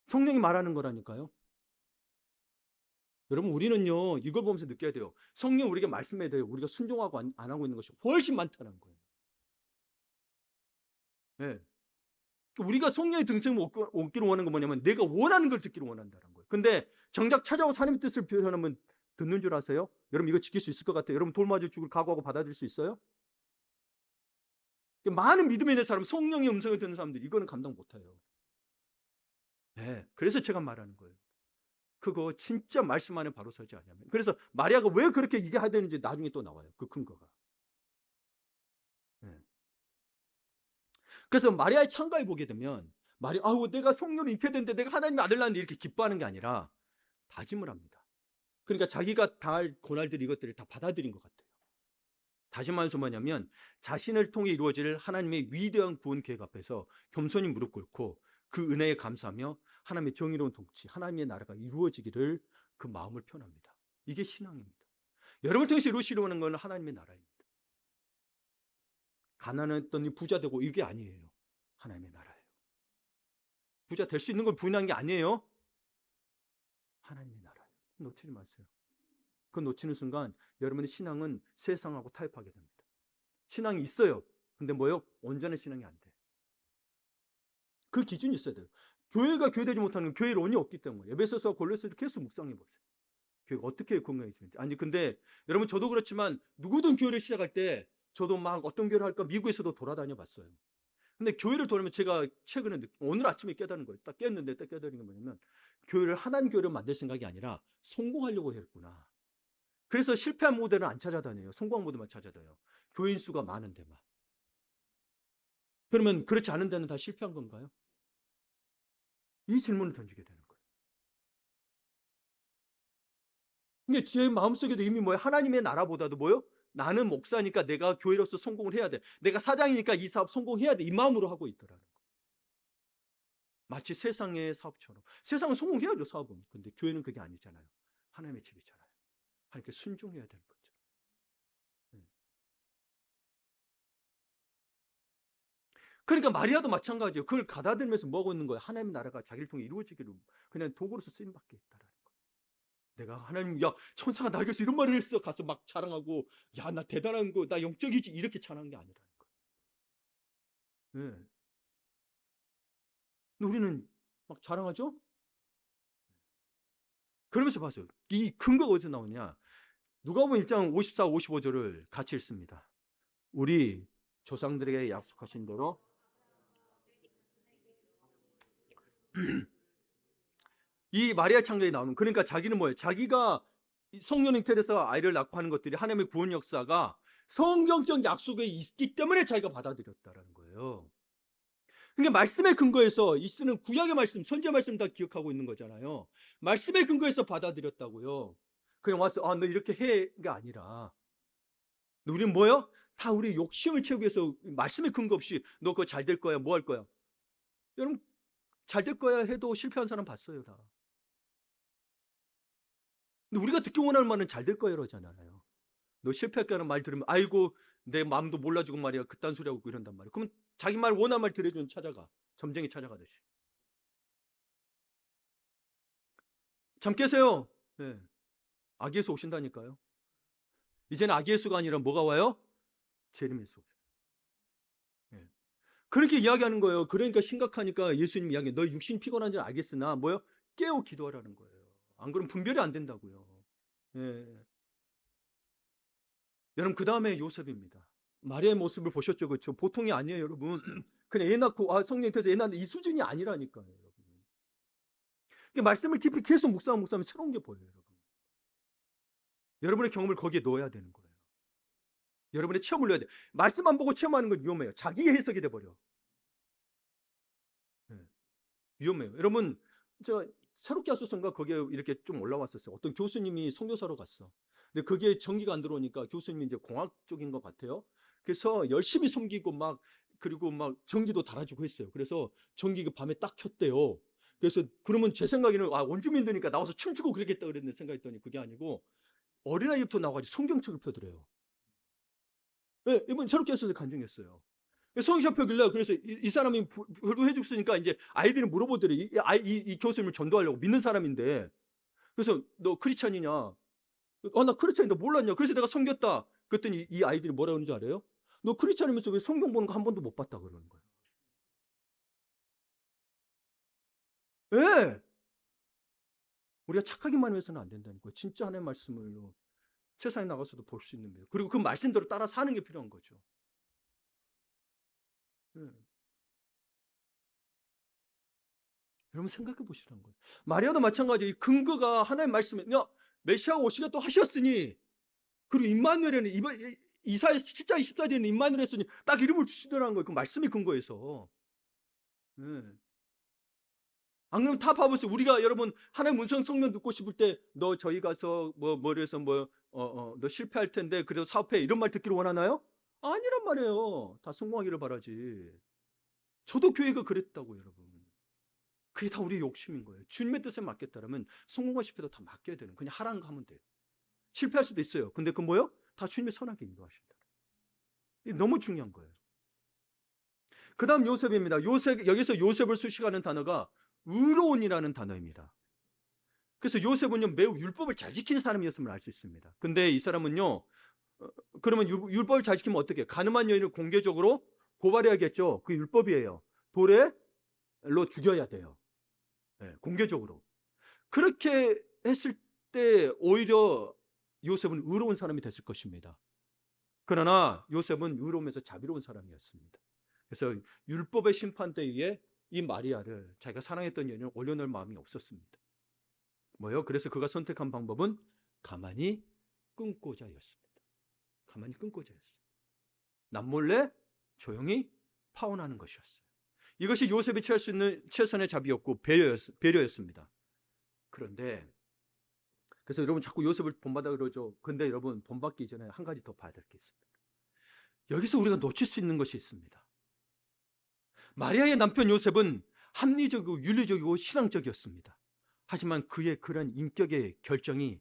성령이 말하는 거라니까요. 여러분 우리는요 이걸 보면서 느껴야 돼요. 성령 우리에게 말씀해야 돼요. 우리가 순종하고 안 하고 있는 것이 훨씬 많다는 거예요. 네. 우리가 성령의 등성을 얻기를 원하는 건 뭐냐면 내가 원하는 걸 듣기를 원한다는 거예요. 근데 정작 찾아와서 하나님의 뜻을 표현하면 듣는 줄 아세요? 여러분 이거 지킬 수 있을 것 같아요. 여러분 돌 맞아 죽을 각오하고 받아들일 수 있어요? 많은 믿음이 있는 사람, 성령의 음성을 듣는 사람들 이거는 감당 못해요. 네, 그래서 제가 말하는 거예요. 그거 진짜 말씀 안에 바로 서지 않냐면. 그래서 마리아가 왜 그렇게 이게 해야 되는지 나중에 또 나와요. 그 근거가. 네. 그래서 마리아의 창가에 보게 되면 아우 내가 성령이 잉태됐는데 내가 하나님의 아들 낳는데 이렇게 기뻐하는 게 아니라 다짐을 합니다. 그러니까 자기가 당할 고난들 이것들을 다 받아들인 것 같아요. 다짐하면서 뭐냐면 자신을 통해 이루어질 하나님의 위대한 구원 계획 앞에서 겸손히 무릎 꿇고 그 은혜에 감사하며 하나님의 정의로운 통치, 하나님의 나라가 이루어지기를 그 마음을 표현합니다. 이게 신앙입니다. 여러분을 통해서 이루시려는 건 하나님의 나라입니다. 가난했더니 부자 되고 이게 아니에요. 하나님의 나라예요. 부자 될 수 있는 걸 부인한 게 아니에요. 하나님의 나라예요. 놓치지 마세요. 그 놓치는 순간 여러분의 신앙은 세상하고 타협하게 됩니다. 신앙이 있어요. 근데 뭐요? 온전한 신앙이 안 돼. 그 기준이 있어야 돼요. 교회가 교회되지 못하는 교회의 원이 없기 때문에 에베소서와 골로새서 계속 묵상해 보세요. 교회가 어떻게 건강해지는지. 아니 근데 여러분 저도 그렇지만 누구든 교회를 시작할 때 저도 막 어떤 교회를 할까 미국에서도 돌아다녀 봤어요. 근데 교회를 돌면 제가 최근에 오늘 아침에 깨달은 거예요. 딱 깼는데 딱 깨달은 게 뭐냐면 교회를 하나님 교회를 만들 생각이 아니라 성공하려고 했구나. 그래서 실패한 모델은 안 찾아다녀요. 성공한 모델만 찾아다녀요. 교인 수가 많은 데만. 그러면 그렇지 않은 데는 다 실패한 건가요? 이 질문을 던지게 되는 거예요. 근데 제 마음속에도 이미 뭐예요? 하나님의 나라보다도 뭐요? 나는 목사니까 내가 교회로서 성공을 해야 돼. 내가 사장이니까 이 사업 성공해야 돼. 이 마음으로 하고 있더라는 거예요. 마치 세상의 사업처럼. 세상은 성공해야죠, 사업은. 근데 교회는 그게 아니잖아요. 하나님의 집이잖아요. 하나님께 순종해야 되는 거죠. 그러니까 마리아도 마찬가지예요. 그걸 가다들면서 뭐하고 있는 거예요? 하나님의 나라가 자기를 통해 이루어지기를 그냥 도구로서 쓰임받게 있다라는 거예요. 내가 하나님, 야, 천사가 나에게서 이런 말을 했어. 가서 막 자랑하고, 야, 나 대단한 거, 나 영적이지. 이렇게 자랑한 게 아니라는 거예요. 네. 근데 우리는 막 자랑하죠? 그러면서 봤어요. 이 근거가 어디서 나오냐? 누가복음 1장 54, 55절을 같이 읽습니다. 우리 조상들에게 약속하신 대로 이 마리아 창조에 나오는, 그러니까 자기는 뭐예요? 자기가 성령 잉태돼서 아이를 낳고 하는 것들이 하나님의 구원 역사가 성경적 약속에 있기 때문에 자기가 받아들였다라는 거예요. 그러니까 말씀의 근거에서 이 쓰는 구약의 말씀, 선지의 말씀 다 기억하고 있는 거잖아요. 말씀의 근거에서 받아들였다고요. 그냥 와서 너 이렇게 해가 아니라 우리는 뭐요? 다 우리 욕심을 채우기 위해서 말씀의 근거 없이 너 그거 잘 될 거야, 뭐 할 거야. 여러분 잘 될 거야 해도 실패한 사람 봤어요, 다. 근데 우리가 듣기 원하는 말은 잘 될 거야 이러잖아요. 너 실패할 거라는 말 들으면 아이고 내 마음도 몰라주고 말이야 그딴 소리 하고 이런단 말이야. 그러면 자기 말 원하는 말 들어주는 찾아가. 점쟁이 찾아가듯이. 잠 깨세요. 네. 아기 예수 오신다니까요. 이제는 아기 예수가 아니라 뭐가 와요? 재림 예수. 네. 그렇게 이야기하는 거예요. 그러니까 심각하니까 예수님 이야기, 너 육신 피곤한 줄 알겠으나 뭐요? 깨어 기도하라는 거예요. 안 그러면 분별이 안 된다고요. 예. 여러분 그 다음에 요셉입니다. 마리아의 모습을 보셨죠, 그렇죠? 보통이 아니에요, 여러분. 그냥 애 낳고 성령 잉태해서 애 낳는 이 수준이 아니라니까요, 여러분. 말씀을 깊이 계속 묵상하면 새로운 게 보여요, 여러분. 여러분의 경험을 거기에 넣어야 되는 거예요. 여러분의 체험을 넣어야 돼요. 말씀만 보고 체험하는 건 위험해요. 자기의 해석이 돼버려. 네. 위험해요. 여러분, 저 새롭게 하소서인가 거기에 이렇게 좀 올라왔었어요. 어떤 교수님이 선교사로 갔어. 근데 그게 전기가 안 들어오니까 교수님이 이제 공학 쪽인 것 같아요. 그래서 열심히 섬기고 막 그리고 막 전기도 달아주고 했어요. 그래서 전기가 밤에 딱 켰대요. 그래서 그러면 제 생각에는 원주민들이니까 나와서 춤추고 그러겠다 그랬는데 생각했더니 그게 아니고 어린아이부터 나와가지고 성경책을 펴드려요. 네, 이번 새롭게 해서 간증했어요. 성경 펴길래 그래서 이 사람이 불도 해줬으니까 이제 아이들이 물어보더래. 이 교수님을 전도하려고 믿는 사람인데. 그래서 너 크리스찬이냐? 나 크리스찬인데 몰랐냐? 그래서 내가 섬겼다. 그랬더니 이 아이들이 뭐라 그러는 줄 알아요? 너 크리스찬이면서 왜 성경 보는 거 한 번도 못 봤다 그러는 거예요. 예. 네. 우리가 착하기만 해서는 안 된다는 거예요. 진짜 하나님의 말씀을 세상에 나가서도 볼 수 있는 거예요. 그리고 그 말씀대로 따라 사는 게 필요한 거죠. 네. 여러분 생각해 보시라는 거예요. 마리아도 마찬가지. 이 근거가 하나님의 말씀에 메시아가 오시게 또 하셨으니 그리고 임마누엘에는 이사야 7장 24절에는 임마누엘 했으니 딱 이름을 주시더라는 거예요. 그 말씀이 근거에서. 네. 안 그러면 다 봐보세요. 우리가 여러분 하나님 음성 성령 듣고 싶을 때 너 저희 가서 뭐를 해서 너 실패할 텐데 그래도 사업해 이런 말 듣기를 원하나요? 아니란 말이에요. 다 성공하기를 바라지. 저도 교회가 그랬다고 여러분. 그게 다 우리의 욕심인 거예요. 주님의 뜻에 맞겠다라면 성공과 실패도 다 맡겨야 되는. 그냥 하라는 거 하면 돼요. 실패할 수도 있어요. 근데 그 뭐요? 다 주님의 선하게 인도하신다. 이게 너무 중요한 거예요. 그 다음 요셉입니다. 여기서 요셉을 수식하는 단어가 의로운이라는 단어입니다. 그래서 요셉은요, 매우 율법을 잘 지키는 사람이었음을 알 수 있습니다. 근데 이 사람은요, 그러면 율법을 잘 지키면 어떻게 해요? 가늠한 여인을 공개적으로 고발해야겠죠. 그 율법이에요. 돌로 죽여야 돼요. 네, 공개적으로. 그렇게 했을 때 오히려 요셉은 의로운 사람이 됐을 것입니다. 그러나 요셉은 의로우면서 자비로운 사람이었습니다. 그래서 율법의 심판대에 이 마리아를 자기가 사랑했던 여인을 올려놓을 마음이 없었습니다. 뭐요? 그래서 그가 선택한 방법은 가만히 끊고자였습니다. 가만히 끊고자였어요. 남몰래 조용히 파혼하는 것이었어요. 이것이 요셉이 취할 수 있는 최선의 자비였고 배려였습니다. 그런데 그래서 여러분 자꾸 요셉을 본받아 그러죠. 근데 여러분 본받기 전에 한 가지 더 봐야 될 게 있습니다. 여기서 우리가 놓칠 수 있는 것이 있습니다. 마리아의 남편 요셉은 합리적이고 윤리적이고 신앙적이었습니다. 하지만 그의 그런 인격의 결정이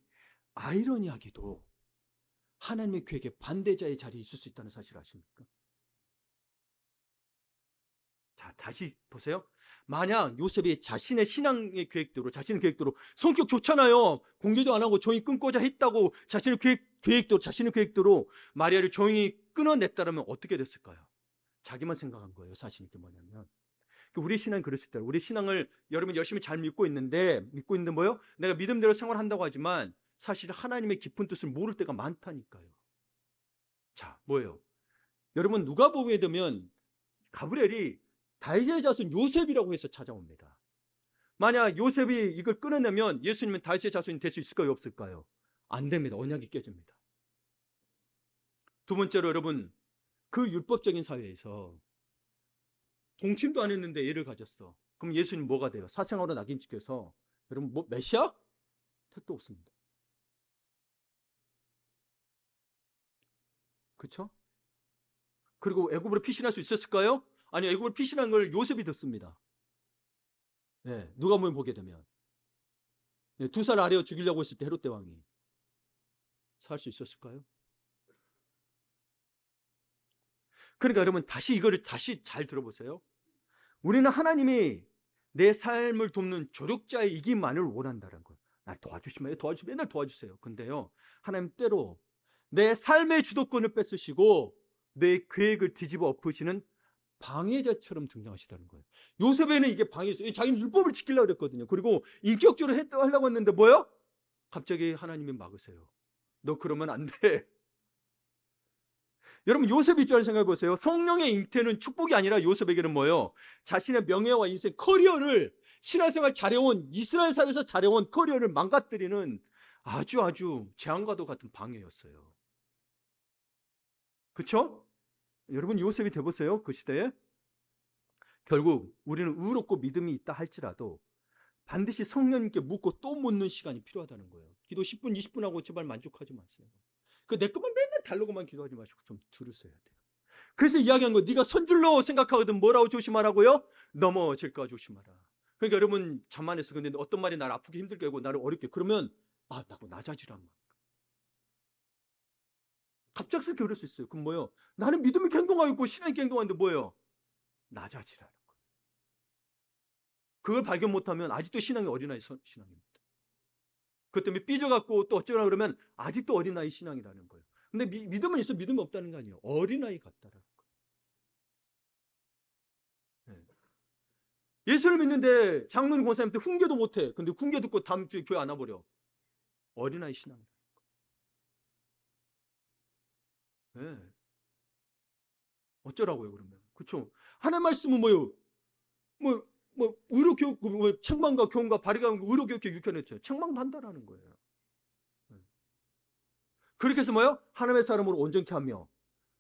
아이러니하게도 하나님의 계획에 반대자의 자리에 있을 수 있다는 사실을 아십니까? 자, 다시 보세요. 만약 요셉이 자신의 신앙의 계획대로, 자신의 계획대로, 성격 좋잖아요. 공개도 안 하고 조용히 끊고자 했다고 자신의 계획대로, 자신의 계획대로 마리아를 조용히 끊어냈다면 어떻게 됐을까요? 자기만 생각한 거예요. 사실이 뭐냐면. 우리 신앙이 그랬을 때, 우리 신앙을 여러분 열심히 잘 믿고 있는데 뭐요? 내가 믿음대로 생활한다고 하지만 사실 하나님의 깊은 뜻을 모를 때가 많다니까요. 자, 뭐예요? 여러분 누가복음에 되면 가브리엘이 다윗의 자손 요셉이라고 해서 찾아옵니다. 만약 요셉이 이걸 끊어내면 예수님은 다윗의 자손이 될 수 있을까요? 없을까요? 안 됩니다. 언약이 깨집니다. 두 번째로 여러분, 그 율법적인 사회에서 동침도 안 했는데 애를 가졌어. 그럼 예수님 뭐가 돼요? 사생아로 낙인 찍혀서 여러분 뭐 메시아? 택도 없습니다. 그렇죠? 그리고 애굽으로 피신할 수 있었을까요? 아니, 애굽으로 피신한 걸 요셉이 듣습니다. 네, 누가 보게 되면 네, 2살 아래어 죽이려고 했을 때 헤롯 대왕이 살 수 있었을까요? 그러니까 여러분 이거를 다시 잘 들어보세요. 우리는 하나님이 내 삶을 돕는 조력자이기만을 원한다는 거예요. 날 도와주시면 맨날 도와주세요. 근데요, 하나님 때로 내 삶의 주도권을 뺏으시고 내 계획을 뒤집어 엎으시는 방해자처럼 등장하시다는 거예요. 요셉에는 이게 방해였어요. 자기는 율법을 지키려고 그랬거든요. 그리고 인격적으로 하려고 했는데 뭐요? 갑자기 하나님이 막으세요. 너 그러면 안 돼. 여러분 요셉 입장을 생각해 보세요. 성령의 잉태는 축복이 아니라 요셉에게는 뭐예요? 자신의 명예와 인생, 커리어를 신앙생활 잘해온 이스라엘 사회에서 잘해온 커리어를 망가뜨리는 아주 재앙과도 같은 방해였어요. 그렇죠? 여러분 요셉이 돼보세요. 그 시대에 결국 우리는 의롭고 믿음이 있다 할지라도 반드시 성령님께 묻고 또 묻는 시간이 필요하다는 거예요. 기도 10분 20분 하고 제발 만족하지 마세요. 그 내 것만 맨날 달라고만 기도하지 마시고 좀 들으셔야 돼요. 그래서 이야기한 거, 네가 선줄로 생각하거든 뭐라고 조심하라고요? 넘어질까 조심하라. 그러니까 여러분 자만해서 근데 어떤 말이 나를 아프게 힘들게 하고 나를 어렵게 그러면 나고 낮아지란 말. 갑작스럽게 그럴 수 있어요. 그럼 뭐예요? 나는 믿음이 행동하고 있고 신앙이 행동하는데 뭐예요? 낮아지라는 거예요. 그걸 발견 못하면 아직도 신앙이 어린아이 신앙입니다. 그것 때문에 삐져갖고 또 어쩌라 그러면 아직도 어린아이 신앙이라는 거예요. 근데 믿음은 있어 믿음이 없다는 거 아니에요. 어린아이 같다라는 거예요. 네. 예수를 믿는데 장로님 권사님한테 훈계도 못해. 근데 훈계 듣고 다음 주에 교회 안 와버려. 어린아이 신앙. 네. 어쩌라고요 그러면. 그렇죠. 하나님 말씀은 뭐요? 의료교육, 책망과 교훈과 발휘가 의료교육에 육현했죠. 책망도 한다라는 거예요. 네. 그렇게 해서 뭐요? 하나님의 사람으로 온전케 하며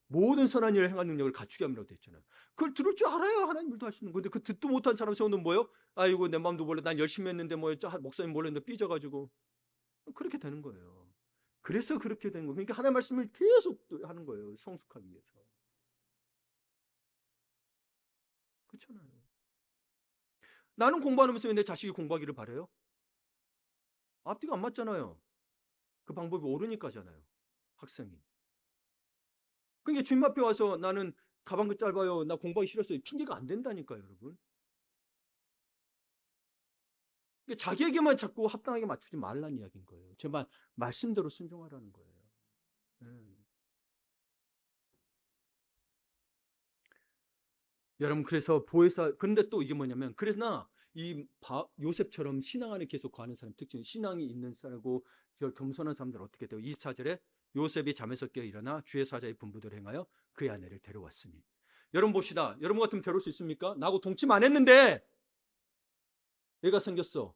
모든 선한 일을 행하는 능력을 갖추게 함이라고 됐잖아요. 그걸 들을 줄 알아야 하나님 일도 하시는 건데 그 듣도 못한 사람 세우는 뭐예요? 아이고 내 마음도 몰라. 난 열심히 했는데 목사님 몰랐는데 삐져가지고 그렇게 되는 거예요. 그래서 그렇게 된 거예요. 그러니까 하나님 말씀을 계속 하는 거예요. 성숙하기 위해서. 그렇잖아요. 나는 공부하면서 내 자식이 공부하기를 바래요? 앞뒤가 안 맞잖아요. 그 방법이 옳으니까잖아요. 학생이. 그러니까 주님 앞에 와서 나는 가방도 짧아요. 나 공부하기 싫었어요. 핑계가 안 된다니까요, 여러분. 그러니까 자기에게만 자꾸 합당하게 맞추지 말라는 이야기인 거예요. 제 말씀대로 순종하라는 거예요. 네. 여러분 그래서 보혜사 그런데 또 이게 뭐냐면 그러나 요셉처럼 신앙 안에 계속 거하는 사람 특징 신앙이 있는 사람이고 겸손한 사람들 어떻게 돼요? 24절에 요셉이 잠에서 깨어 일어나 주의 사자의 분부대로 행하여 그의 아내를 데려왔으니 여러분 봅시다. 여러분 같으면 데려올 수 있습니까? 나하고 동침 안 했는데 애가 생겼어.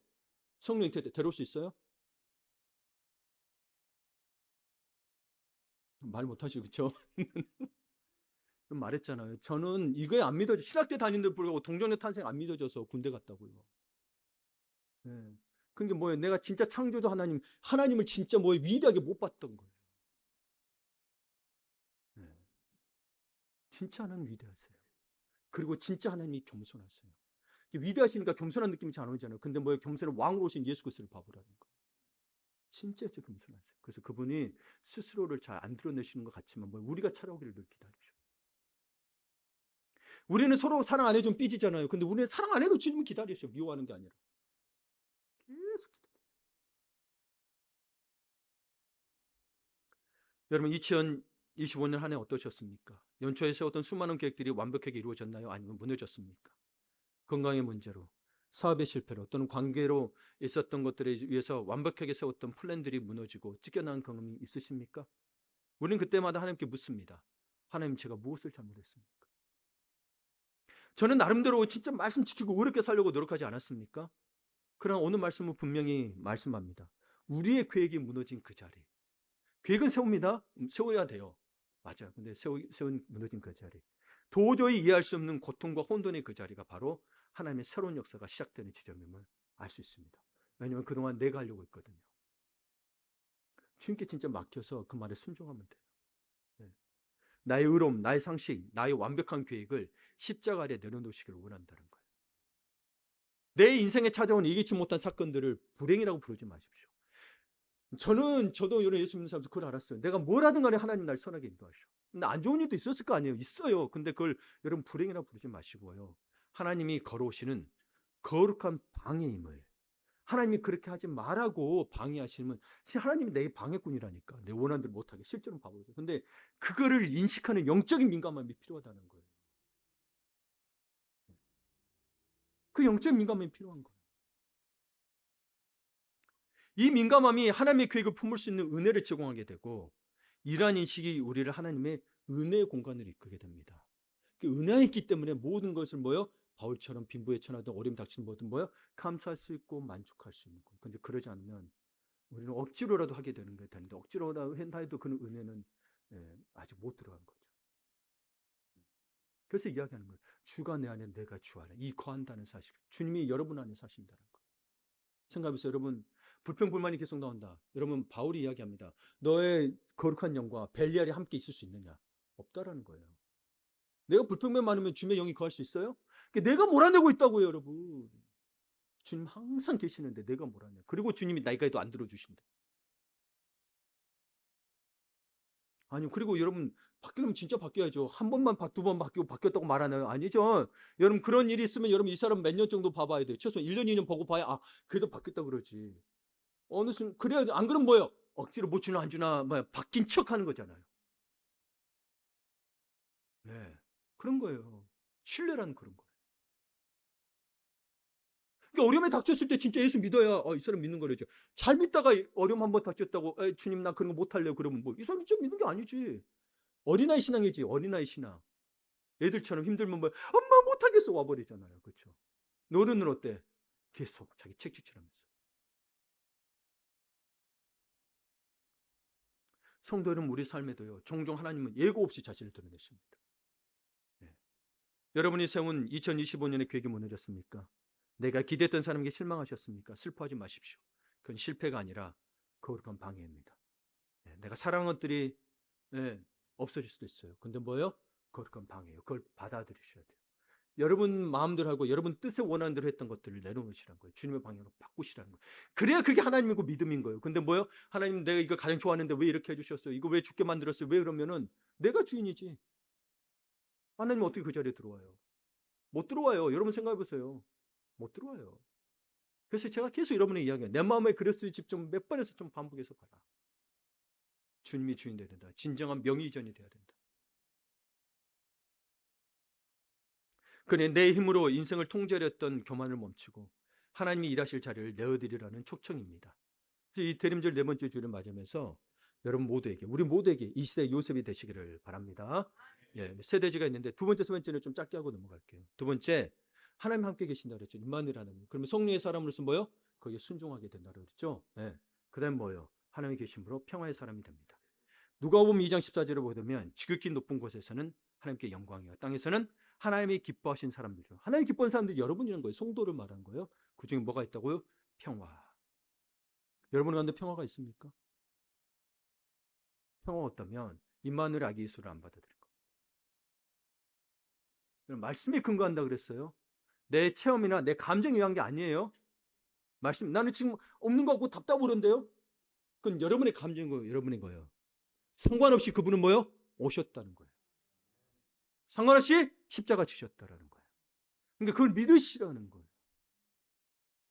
성령 잉태 때 데려올 수 있어요? 말 못하시죠, 그렇죠? 말했잖아요. 저는 이거에 안 믿어져. 신학대 다니는데 불구하고 동정녀 탄생 안 믿어져서 군대 갔다고요. 예. 그게 뭐예요? 내가 진짜 창조주 하나님을 진짜 위대하게 못 봤던 거예요. 예. 진짜 하나님 위대하세요. 그리고 진짜 하나님이 겸손하세요. 위대하시니까 겸손한 느낌이 잘 안 오잖아요. 근데 겸손한 왕으로 오신 예수 그리스도를 바보라는 거. 진짜 겸손하세요. 그래서 그분이 스스로를 잘 안 드러내시는 것 같지만 우리가 찾아오기를 늘 기다리셔. 우리는 서로 사랑 안 해주면 삐지잖아요. 근데 우리는 사랑 안 해도 주님은 기다리셔. 미워하는 게 아니라. 계속 기다려. 여러분 2025년 한 해 어떠셨습니까? 연초에 세웠던 수많은 계획들이 완벽하게 이루어졌나요? 아니면 무너졌습니까? 건강의 문제로, 사업의 실패로 또는 관계로 있었던 것들에 의해서 완벽하게 세웠던 플랜들이 무너지고 찢겨나간 경험이 있으십니까? 우리는 그때마다 하나님께 묻습니다. 하나님, 제가 무엇을 잘못했습니까? 저는 나름대로 진짜 말씀 지키고 의롭게 살려고 노력하지 않았습니까? 그러나 오늘 말씀은 분명히 말씀합니다. 우리의 계획이 무너진 그 자리. 계획은 세웁니다. 세워야 돼요. 맞아요. 근데 세운 무너진 그 자리. 도저히 이해할 수 없는 고통과 혼돈의 그 자리가 바로 하나님의 새로운 역사가 시작되는 지점임을 알 수 있습니다. 왜냐하면 그동안 내가 하려고 했거든요. 주님께 진짜 맡겨서 그 말에 순종하면 돼요. 네. 나의 의로움, 나의 상식, 나의 완벽한 계획을 십자가 아래 내려놓으시기를 원한다는 거예요. 내 인생에 찾아온 예기치 못한 사건들을 불행이라고 부르지 마십시오. 저도 이런 예수 믿는 사람에서 그걸 알았어요. 내가 뭘 하든 간에 하나님 날 선하게 인도하셔. 근데 안 좋은 일도 있었을 거 아니에요. 있어요. 근데 그걸 여러분 불행이라고 부르지 마시고요. 하나님이 걸어오시는 거룩한 방해임을, 하나님이 그렇게 하지 말라고 방해하시면 하나님이 내 방해꾼이라니까. 내 원하는 대로 못하게. 실제로는 바보죠. 근데 그거를 인식하는 영적인 민감함이 필요하다는 거예요. 그 영적인 민감함이 필요한 거예요. 이 민감함이 하나님의 계획을 품을 수 있는 은혜를 제공하게 되고, 이러한 인식이 우리를 하나님의 은혜의 공간으로 이끌게 됩니다. 은혜가 있기 때문에 모든 것을 바울처럼 빈부에 처하든 어려움 닥치는 뭐든 감사할 수 있고 만족할 수 있는 거예요. 근데 그러지 않으면 우리는 억지로라도 하게 되는 게 되는데, 억지로라도 한다 해도 그 은혜는 아직 못 들어간 거죠. 그래서 이야기하는 거예요. 주가 내 안에, 내가 주 안에 이 거한다는 사실. 주님이 여러분 안에 사신다는 거. 생각해보세요. 여러분, 불평불만이 계속 나온다. 여러분, 바울이 이야기합니다. 너의 거룩한 영과 벨리알이 함께 있을 수 있느냐? 없다라는 거예요. 내가 불평만 많으면 주님의 영이 거할 수 있어요? 내가 몰아내고 있다고요, 여러분. 주님 항상 계시는데 내가 몰아내. 그리고 주님이 나이까지도 안 들어주신대. 아니요. 그리고 여러분, 바뀌려면 진짜 바뀌어야죠. 한 번만, 두 번 바뀌고 바뀌었다고 말하나요? 아니죠. 여러분, 그런 일이 있으면 여러분 이 사람 몇 년 정도 봐봐야 돼요. 최소한 1년, 2년 보고 봐야, 그래도 바뀌었다 그러지. 어느 순간, 그래야, 안 그러면 뭐예요? 억지로 못 주나 안 주나, 바뀐 척 하는 거잖아요. 네. 그런 거예요. 신뢰라는 그런 거예요. 그러니까 어려움에 닥쳤을 때 진짜 예수 믿어야, 이 사람 믿는 거래죠. 잘 믿다가 어려움 한번 닥쳤다고, 주님, 나 그런 거 못할래요. 그러면 이 사람 진짜 믿는 게 아니지. 어린아이 신앙이지, 어린아이 신앙. 애들처럼 힘들면 엄마 못하겠어 와버리잖아요. 그렇죠? 노는은 어때? 계속 자기 책찍질하면서. 성도 여러분, 우리 삶에도요, 종종 하나님은 예고 없이 자신을 드러내십니다. 네. 여러분이 세운 2025년의 계획이 무너졌습니까? 내가 기대했던 사람에게 실망하셨습니까? 슬퍼하지 마십시오. 그건 실패가 아니라 거룩한 방해입니다. 네. 내가 사랑한 것들이 없어질 수도 있어요. 근데 거룩한 방해예요. 그걸 받아들이셔야 돼요. 여러분 마음대로 하고 여러분 뜻에 원하는 대로 했던 것들을 내려놓으시라는 거예요. 주님의 방향으로 바꾸시라는 거예요. 그래야 그게 하나님이고 믿음인 거예요. 근데 하나님, 내가 이거 가장 좋아하는데 왜 이렇게 해주셨어요? 이거 왜 죽게 만들었어요? 왜 그러면은 내가 주인이지. 하나님 어떻게 그 자리에 들어와요? 못 들어와요. 여러분 생각해 보세요. 못 들어와요. 그래서 제가 계속 여러분의 이야기해요. 내 마음에 그랬을 집 좀 몇 번에서 좀 반복해서 봐라. 주님이 주인 돼야 된다. 진정한 명의전이 돼야 된다. 그래, 내 힘으로 인생을 통제했던 교만을 멈추고 하나님이 일하실 자리를 내어드리라는 촉청입니다. 이 대림절 네 번째 주를 맞으면서 여러분 모두에게, 우리 모두에게 이 시대 요셉이 되시기를 바랍니다. 세대지가 있는데 두 번째, 세 번째는 좀 짧게 하고 넘어갈게요. 두 번째, 하나님 함께 계신다 그랬죠. 임마누엘 하나님. 그러면 성령의 사람으로서 거기에 순종하게 된다 그랬죠. 그다음 하나님이 계심으로 평화의 사람이 됩니다. 누가복음 2장 14절을 보면 지극히 높은 곳에서는 하나님께 영광이요. 땅에서는 하나님이 기뻐하신 사람들이죠. 하나님이 기뻐하는 사람들이 여러분이라는 거예요. 성도를 말하는 거예요. 그 중에 뭐가 있다고요? 평화. 여러분 가운데 평화가 있습니까? 평화가 없다면 임마누엘 아기 예수를 안 받아들일 거예요. 말씀에 근거한다 그랬어요. 내 체험이나 내 감정에 의한 게 아니에요. 말씀, 나는 지금 없는 거 같고 답답하던데요? 그건 여러분의 감정인 거예요. 여러분의 거예요. 상관없이 그분은 뭐요? 오셨다는 거예요. 상관없이 십자가 지셨다라는 거예요. 그러니까 그걸 믿으시라는 거예요.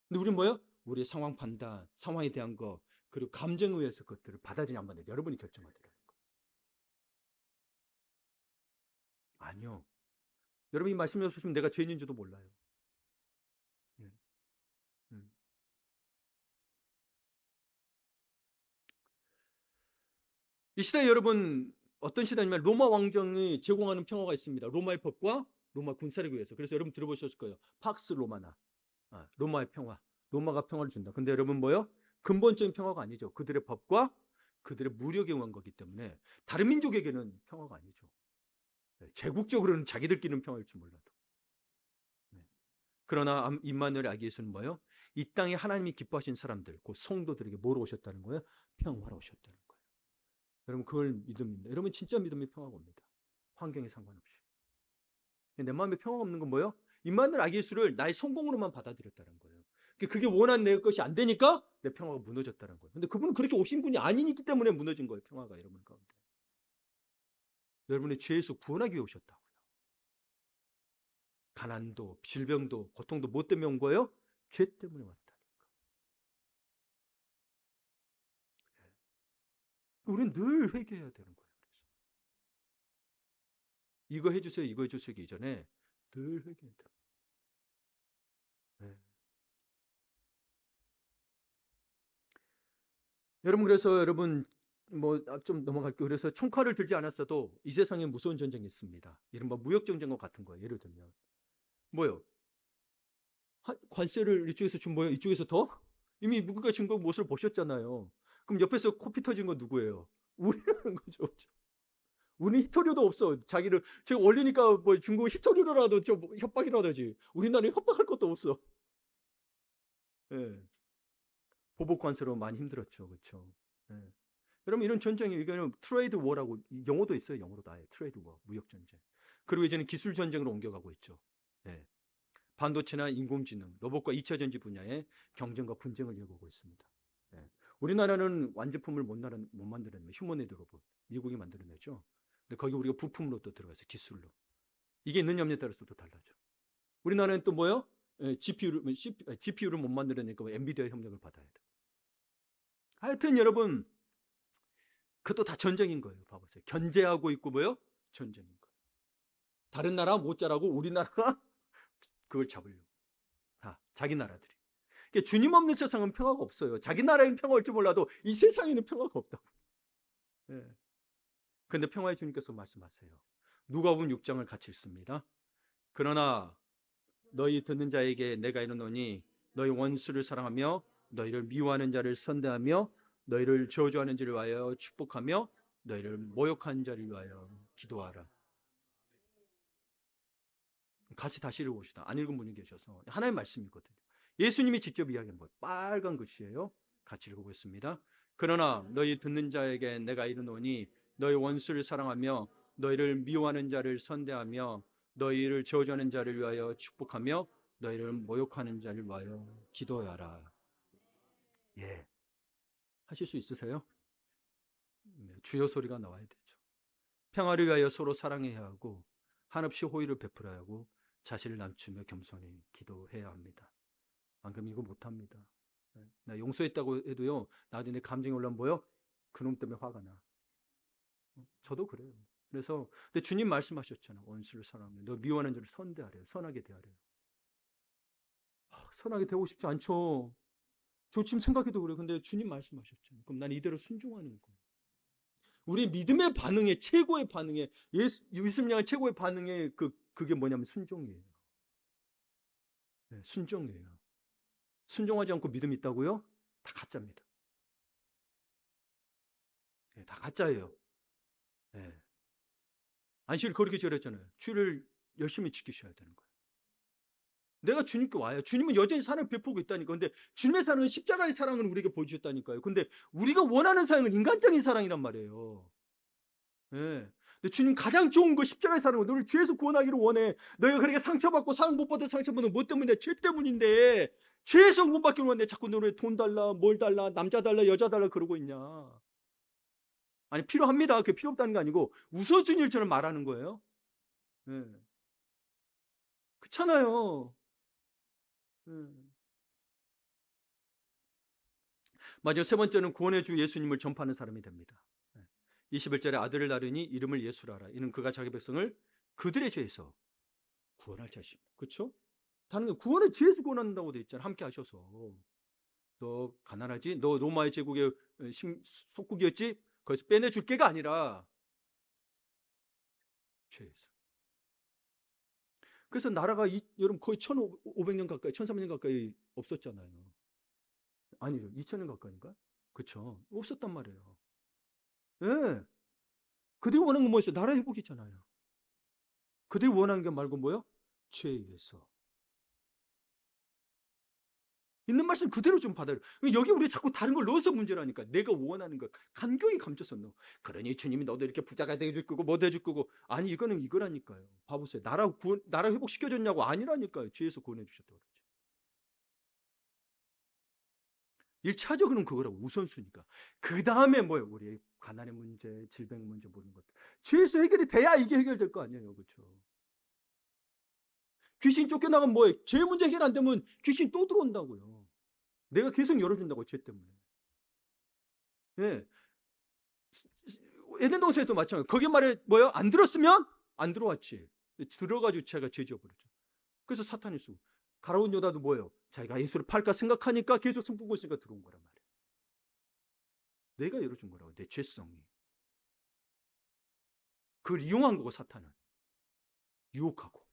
근데 우리는 뭐요? 우리의 상황 판단, 상황에 대한 거, 그리고 감정에 의해서 그것들을 받아들이냐 안 받아들이냐 여러분이 결정하더라는 거예요. 아니요. 여러분이 말씀이 없으시면 내가 죄인인지도 몰라요. 예. 이 시대에 여러분 어떤 시대냐면 로마 왕정이 제공하는 평화가 있습니다. 로마의 법과 로마 군사력에 의해서. 그래서 여러분 들어보셨을 거예요. 팍스 로마나. 로마의 평화. 로마가 평화를 준다. 근데 여러분 뭐요? 근본적인 평화가 아니죠. 그들의 법과 그들의 무력에 의한 거기 때문에 다른 민족에게는 평화가 아니죠. 제국적으로는 자기들끼리는 평화일지 몰라도. 그러나 임마누엘 아기 예수는 뭐요? 이 땅에 하나님이 기뻐하신 사람들, 그 성도들에게 뭐로 오셨다는 거예요? 평화로 오셨다는 거예요. 여러분 그걸 믿음입니다. 여러분 진짜 믿음이 평화가 옵니다. 환경에 상관없이. 내 마음에 평화가 없는 건 뭐예요? 임마누엘 아기 예수를 나의 성공으로만 받아들였다는 거예요. 그게 원한 내 것이 안 되니까 내 평화가 무너졌다는 거예요. 근데 그분은 그렇게 오신 분이 아니기 때문에 무너진 거예요. 평화가 여러분 가운데. 여러분의 죄에서 구원하기 위해 오셨다고요. 가난도, 질병도, 고통도 뭐 때문에 온 거예요? 죄 때문에 왔다니까. 우리는 늘 회개해야 되는 거예요. 그래서 이거 해주세요, 이거 해주세요 이전에 늘 회개해야 돼요. 네. 여러분 그래서 여러분 뭐 좀 넘어갈게요. 그래서 총칼을 들지 않았어도 이 세상에 무서운 전쟁이 있습니다. 이른바 무역 전쟁과 같은 거예요. 예를 들면 뭐요? 관세를 이쪽에서 준 거예요? 이쪽에서 더? 이미 누구가 준 거 못을 보셨잖아요. 그럼 옆에서 코피 터진 건 누구예요? 우리라는 거죠. 우리는 히토리오도 없어. 자기를 제가 올리니까 뭐 중국 히토리오라도 좀 협박이라도 하지. 우리나라에 협박할 것도 없어. 예. 보복 관세로 많이 힘들었죠. 그렇죠? 예. 여러분 이런 전쟁이 이거는 트레이드 워라고 영어도 있어요. 영어로도 아예 트레이드 워, 무역 전쟁. 그리고 이제는 기술 전쟁으로 옮겨가고 있죠. 예. 반도체나 인공지능, 로봇과 2차 전지 분야의 경쟁과 분쟁을 이어가고 있습니다. 예. 우리나라는 완제품을 못 만들어내면 휴머노이드 로봇, 미국이 만들어내죠. 근데 거기 우리가 부품으로 또 들어가서 기술로. 이게 있는 염려에 따라서 또 달라져. 우리나라는 또 뭐요? GPU를 못 만들어내니까 엔비디아 협력을 받아야 돼. 하여튼 여러분, 그것도 다 전쟁인 거예요. 봐보세요. 견제하고 있고 뭐요? 전쟁인 거예요. 다른 나라 못 자라고 우리나라가 그걸 잡으려고. 자기 나라들이. 그러니까 주님 없는 세상은 평화가 없어요. 자기 나라에는 평화일 줄 몰라도 이 세상에는 평화가 없다고. 네. 근데 평화의 주님께서 말씀하세요. 누가복음 6장을 같이 읽습니다. 그러나 너희 듣는 자에게 내가 이르노니 너희 원수를 사랑하며 너희를 미워하는 자를 선대하며 너희를 저주하는 자를 위하여 축복하며 너희를 모욕하는 자를 위하여 기도하라. 같이 다시 읽어봅시다. 안 읽은 분이 계셔서. 하나의 말씀이거든요. 예수님이 직접 이야기한 거예요. 빨간 글씨예요. 같이 읽어보겠습니다. 그러나 너희 듣는 자에게 내가 이르노니 너희 원수를 사랑하며 너희를 미워하는 자를 선대하며 너희를 저주하는 자를 위하여 축복하며 너희를 모욕하는 자를 위하여 기도하라. 예. 하실 수 있으세요? 네, 주여 소리가 나와야 되죠. 평화를 위하여 서로 사랑해야 하고 한없이 호의를 베풀어야 하고 자신을 낮추며 겸손히 기도해야 합니다. 안 그러면 이거 못합니다. 나 용서했다고 해도요, 나중에 내 감정이 올라오면 뭐요? 그놈 때문에 화가 나. 저도 그래요. 그래서 근데 주님 말씀하셨잖아요. 원수를 사랑하며 너 미워하는 자를 선대하래요. 선하게 대하래요. 선하게 대하고 싶지 않죠. 저 지금 생각해도 그래요. 근데 주님 말씀하셨잖아요. 그럼 난 이대로 순종하는 거예요. 우리 믿음의 반응에 최고의 반응에 예수님 향한 최고의 반응에 그게 뭐냐면 순종이에요. 네, 순종이에요. 순종하지 않고 믿음이 있다고요? 다 가짜입니다. 네, 다 가짜예요. 네. 안식일 거룩히 지냈잖아요. 주일을 열심히 지키셔야 되는 거예요. 내가 주님께 와요. 주님은 여전히 사랑을 베푸고 있다니까. 근데 주님의 사랑은 십자가의 사랑을 우리에게 보여주셨다니까요. 근데 우리가 원하는 사랑은 인간적인 사랑이란 말이에요. 예. 근데 주님 가장 좋은 거 십자가의 사랑은 너를 죄에서 구원하기를 원해. 너희가 그렇게 상처받고 사랑 못 받은 상처받는 뭐 때문에? 죄 때문인데. 죄에서 구원받기를 원해. 자꾸 너를 돈 달라, 뭘 달라, 남자 달라, 여자 달라 그러고 있냐. 아니 필요합니다. 그게 필요 없다는 게 아니고 우선순위를 말하는 거예요. 예. 그렇잖아요. 예. 마지막 세 번째는 구원의 주 예수님을 전파하는 사람이 됩니다. 21절에 아들을 낳으니 이름을 예수라 하라. 이는 그가 자기 백성을 그들의 죄에서 구원할 자십니다. 그렇죠? 다른 게 구원의 죄에서 구원한다고 돼 있잖아. 함께 하셔서. 너 가난하지? 너 로마의 제국의 속국이었지? 거기서 빼내줄 게가 아니라 죄에서. 그래서 나라가 여러분 거의 1500년 가까이 1300년 가까이 없었잖아요. 아니죠. 2000년 가까이인가? 그렇죠. 없었단 말이에요. 예. 그들이 원하는 건 뭐였어요? 나라 회복이잖아요. 그들이 원하는 게 말고 뭐요? 죄에 의해서. 있는 말씀 그대로 좀 받아요. 여기 우리 자꾸 다른 걸 넣어서 문제라니까. 내가 원하는 걸 간교히 감춰서 넣어. 그러니 주님이 너도 이렇게 부자가 돼줄 거고 뭐 돼줄 거고. 아니 이거는 이거라니까요. 봐보세요. 나라 회복시켜줬냐고. 아니라니까요. 죄에서 구원해 주셨다고 그러죠. 1차적으로는 그거라고. 우선순위가. 그 다음에 뭐예요? 우리 가난의 문제, 질병 문제 모든 것들. 죄에서 해결이 돼야 이게 해결될 거 아니에요. 그렇죠? 귀신 쫓겨나가면 뭐예요? 죄 문제 해결 안 되면 귀신 또 들어온다고요. 내가 계속 열어준다고 죄 때문에. 예. 에덴 동산에도 마찬가지. 거기 말에 뭐예요? 안 들었으면 안 들어왔지. 들어가지고 제가 죄 지어버렸죠. 그래서 사탄이 쓰고 가라온 여자도 뭐예요? 자기가 예수를 팔까 생각하니까 계속 승부고 있으니까 들어온 거란 말이에요. 내가 열어준 거라고. 내 죄성이. 그걸 이용한 거고 사탄은. 유혹하고.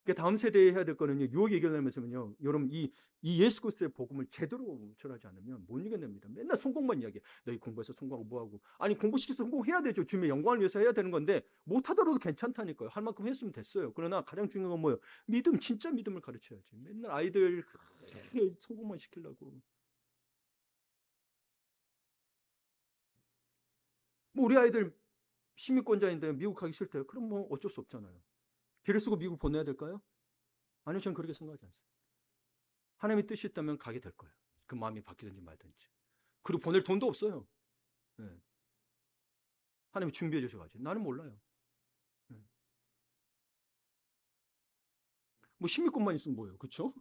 그러니까 다음 세대에 해야 될 거는요. 유혹 얘기하면서는요. 여러분 이 예수 그리스도의 복음을 제대로 전하지 않으면 못 이겨냅니다. 맨날 성공만 이야기해. 너희 공부해서 성공하고 뭐하고. 아니 공부시켜서 성공해야 되죠. 주님의 영광을 위해서 해야 되는 건데 못하더라도 괜찮다니까요. 할 만큼 했으면 됐어요. 그러나 가장 중요한 건 뭐예요? 믿음, 진짜 믿음을 가르쳐야지. 맨날 아이들 성공만 시키려고. 뭐 우리 아이들 시민권자인데 미국 가기 싫대요. 그럼 뭐 어쩔 수 없잖아요. 길을 쓰고 미국 보내야 될까요? 아니요, 저는 그렇게 생각하지 않습니다. 하나님의 뜻이 있다면 가게 될 거예요. 그 마음이 바뀌든지 말든지. 그리고 보낼 돈도 없어요. 네. 하나님이 준비해 주셔가지고. 나는 몰라요. 네. 뭐 시민권만 있으면 뭐예요. 그렇죠?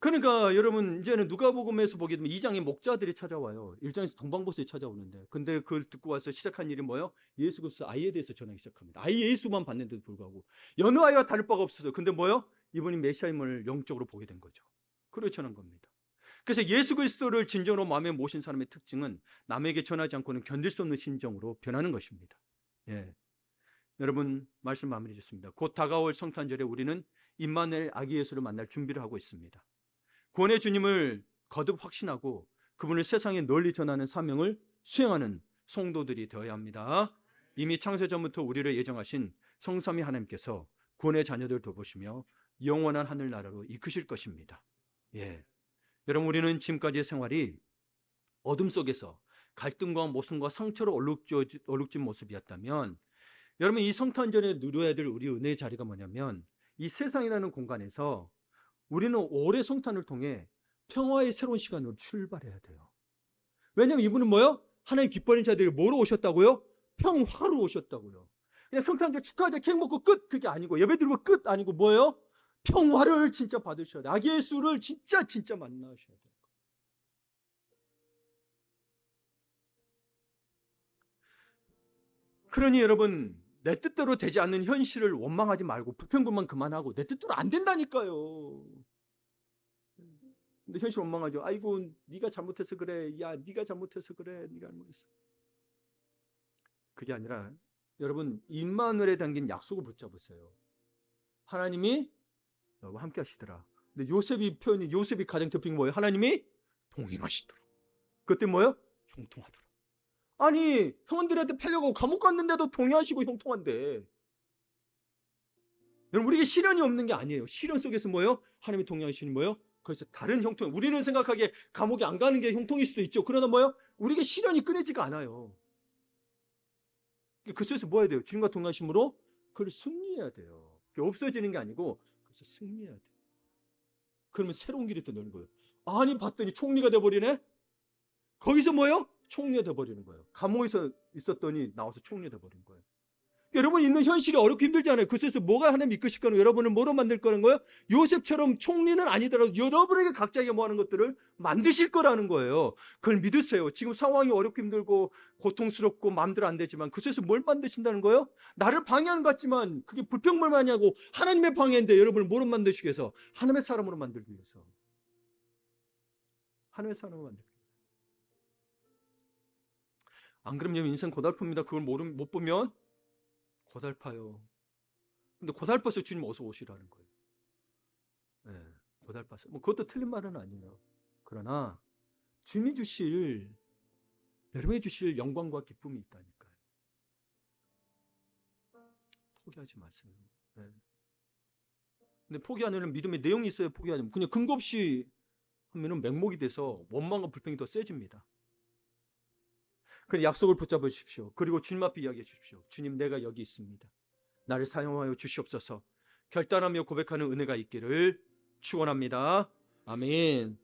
그러니까 여러분 이제는 누가복음에서 보게 되면 2장에 목자들이 찾아와요. 1장에서 동방보스에 찾아오는데 근데 그걸 듣고 와서 시작한 일이 뭐예요? 예수 그리스도 아이에 대해서 전하기 시작합니다. 아이 예수만 봤는데도 불구하고 여느 아이와 다를 바가 없어요. 근데 뭐예요? 이분이 메시아임을 영적으로 보게 된 거죠. 그렇게 전한 겁니다. 그래서 예수 그리스도를 진정으로 마음에 모신 사람의 특징은 남에게 전하지 않고는 견딜 수 없는 심정으로 변하는 것입니다. 예. 여러분 말씀 마무리 짓습니다. 곧 다가올 성탄절에 우리는 임마누엘 아기 예수를 만날 준비를 하고 있습니다. 구원의 주님을 거듭 확신하고 그분을 세상에 널리 전하는 사명을 수행하는 성도들이 되어야 합니다. 이미 창세전부터 우리를 예정하신 성삼위 하나님께서 구원의 자녀들 돌보시며 영원한 하늘나라로 이끄실 것입니다. 예. 여러분 우리는 지금까지의 생활이 어둠 속에서 갈등과 모순과 상처로 얼룩진 모습이었다면 여러분 이 성탄절에 누려야 될 우리 은혜의 자리가 뭐냐면 이 세상이라는 공간에서 우리는 올해 성탄을 통해 평화의 새로운 시간으로 출발해야 돼요. 왜냐하면 이분은 뭐요? 하나님 기뻐하는 자들이 뭐로 오셨다고요? 평화로 오셨다고요. 그냥 성탄절 축하하자 케이크 먹고 끝 그게 아니고 예배 드리고 끝 아니고 뭐예요? 평화를 진짜 받으셔야 돼요. 아기 예수를 진짜 만나셔야 돼요. 그러니 여러분 내 뜻대로 되지 않는 현실을 원망하지 말고 불평불만 그만하고 내 뜻대로 안 된다니까요. 근데 현실 원망하죠. 아이고 네가 잘못해서 그래. 야 네가 잘못해서 그래. 네가 잘못했어. 그게 아니라 여러분 임마누엘에 담긴 약속을 붙잡으세요. 하나님이 너와 함께 하시더라. 근데 요셉이 가장 대표인 뭐예요? 하나님이 동행하시더라. 그때 뭐예요? 형통하더라. 아니, 형원들한테 팔려고 감옥 갔는데도 동의하시고 형통한데. 여러분, 우리에게 시련이 없는 게 아니에요. 시련 속에서 뭐예요? 하나님이 동의하시는 뭐예요? 그래서 다른 형통. 우리는 생각하기에 감옥에 안 가는 게 형통일 수도 있죠. 그러나 뭐예요? 우리에게 시련이 끊이지가 않아요. 그 속에서 뭐 해야 돼요? 주님과 동의하심으로 그걸 승리해야 돼요. 없어지는 게 아니고 그래서 승리해야 돼요. 그러면 새로운 길이 또 열는 거예요. 아니, 봤더니 총리가 돼버리네? 거기서 뭐예요? 총리가 돼버리는 거예요. 감옥에서 있었더니 나와서 총리가 돼버린 거예요. 여러분 있는 현실이 어렵고 힘들잖아요. 그래서 뭐가 하나님 이끄실 거는 여러분을 뭐로 만들 거는 거예요? 요셉처럼 총리는 아니더라도 여러분에게 각자에게 뭐 하는 것들을 만드실 거라는 거예요. 그걸 믿으세요. 지금 상황이 어렵고 힘들고 고통스럽고 마음대로 안 되지만 그래서 뭘 만드신다는 거예요? 나를 방해하는 것 같지만 그게 불평불만이하고 하나님의 방해인데 여러분을 뭐로 만드시기 위해서? 하나님의 사람으로 만들기 위해서. 하나님의 사람으로 만들기 위해서. 안 그러면 인생 고달픕니다. 그걸 못 보면 고달파요. 근데 고달파서 주님 어서 오시라는 거예요. 네, 고달파서. 뭐 그것도 틀린 말은 아니에요. 그러나 주님이 주실, 여러분이 주실 영광과 기쁨이 있다니까요. 포기하지 마세요. 네. 근데 포기하는 믿음의 내용이 있어야 포기하지. 그냥 근거 없이 하면은 맹목이 돼서 원망과 불평이 더 세집니다. 그래서 약속을 붙잡으십시오. 그리고 주님 앞에 이야기해 주십시오. 주님, 내가 여기 있습니다. 나를 사용하여 주시옵소서. 결단하며 고백하는 은혜가 있기를 축원합니다. 아멘.